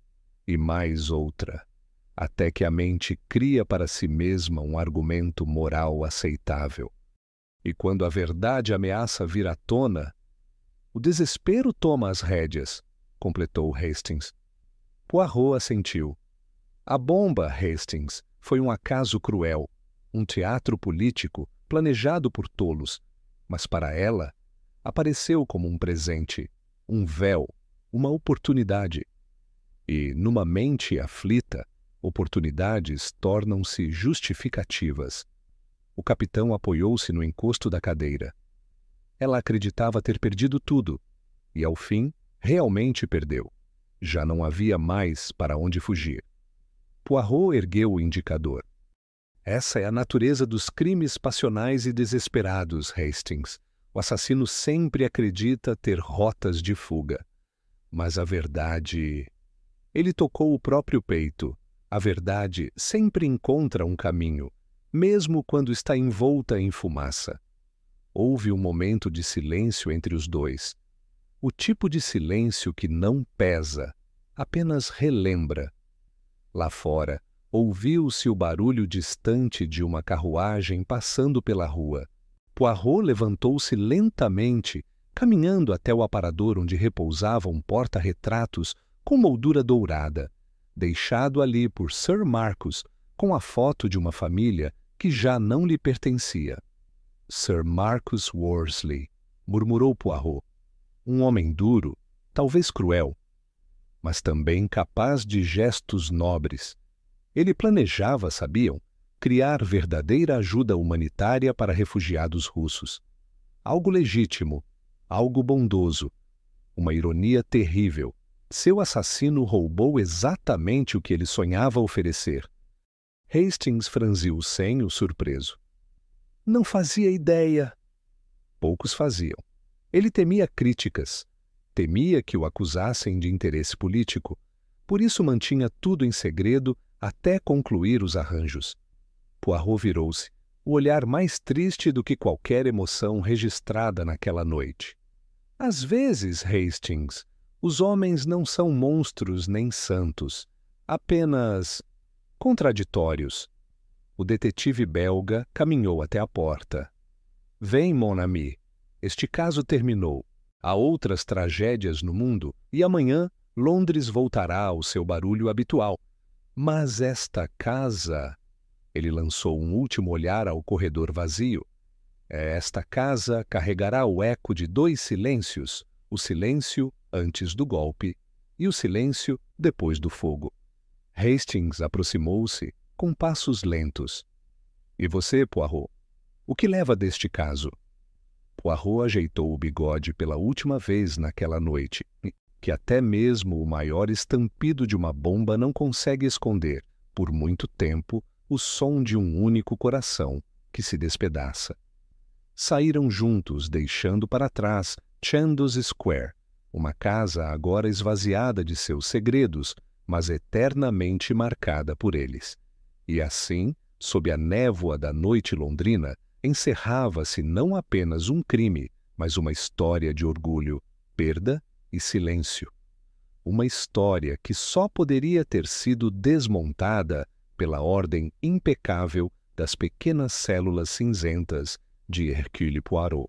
e mais outra, até que a mente cria para si mesma um argumento moral aceitável. E quando a verdade ameaça vir à tona, o desespero toma as rédeas, completou Hastings. Poirot assentiu. A bomba, Hastings, foi um acaso cruel, um teatro político planejado por tolos, mas para ela apareceu como um presente, um véu, uma oportunidade. E, numa mente aflita, oportunidades tornam-se justificativas. O capitão apoiou-se no encosto da cadeira. Ela acreditava ter perdido tudo, e ao fim, realmente perdeu. Já não havia mais para onde fugir. Poirot ergueu o indicador. Essa é a natureza dos crimes passionais e desesperados, Hastings. O assassino sempre acredita ter rotas de fuga. Mas a verdade... Ele tocou o próprio peito. A verdade sempre encontra um caminho, mesmo quando está envolta em fumaça. Houve um momento de silêncio entre os dois. O tipo de silêncio que não pesa, apenas relembra. Lá fora, ouviu-se o barulho distante de uma carruagem passando pela rua. Poirot levantou-se lentamente, caminhando até o aparador onde repousava um porta-retratos com moldura dourada, deixado ali por Sir Marcus com a foto de uma família que já não lhe pertencia. Sir Marcus Worsley, murmurou Poirot. Um homem duro, talvez cruel, mas também capaz de gestos nobres. Ele planejava, sabiam, criar verdadeira ajuda humanitária para refugiados russos. Algo legítimo, algo bondoso, uma ironia terrível. Seu assassino roubou exatamente o que ele sonhava oferecer. Hastings franziu o senho, surpreso. Não fazia ideia. Poucos faziam. Ele temia críticas. Temia que o acusassem de interesse político. Por isso mantinha tudo em segredo até concluir os arranjos. Poirot virou-se, o olhar mais triste do que qualquer emoção registrada naquela noite. Às vezes, Hastings, os homens não são monstros nem santos, apenas contraditórios. O detetive belga caminhou até a porta. Vem, mon ami. Este caso terminou. Há outras tragédias no mundo e amanhã Londres voltará ao seu barulho habitual. Mas esta casa... Ele lançou um último olhar ao corredor vazio. Esta casa carregará o eco de dois silêncios, o silêncio antes do golpe e o silêncio depois do fogo. Hastings aproximou-se com passos lentos. E você, Poirot? O que leva deste caso? Poirot ajeitou o bigode pela última vez naquela noite, que até mesmo o maior estampido de uma bomba não consegue esconder, por muito tempo, o som de um único coração que se despedaça. Saíram juntos, deixando para trás Chandos Square, uma casa agora esvaziada de seus segredos, mas eternamente marcada por eles. E assim, sob a névoa da noite londrina, encerrava-se não apenas um crime, mas uma história de orgulho, perda e silêncio. uma história que só poderia ter sido desmontada pela ordem impecável das pequenas células cinzentas de Hercule Poirot.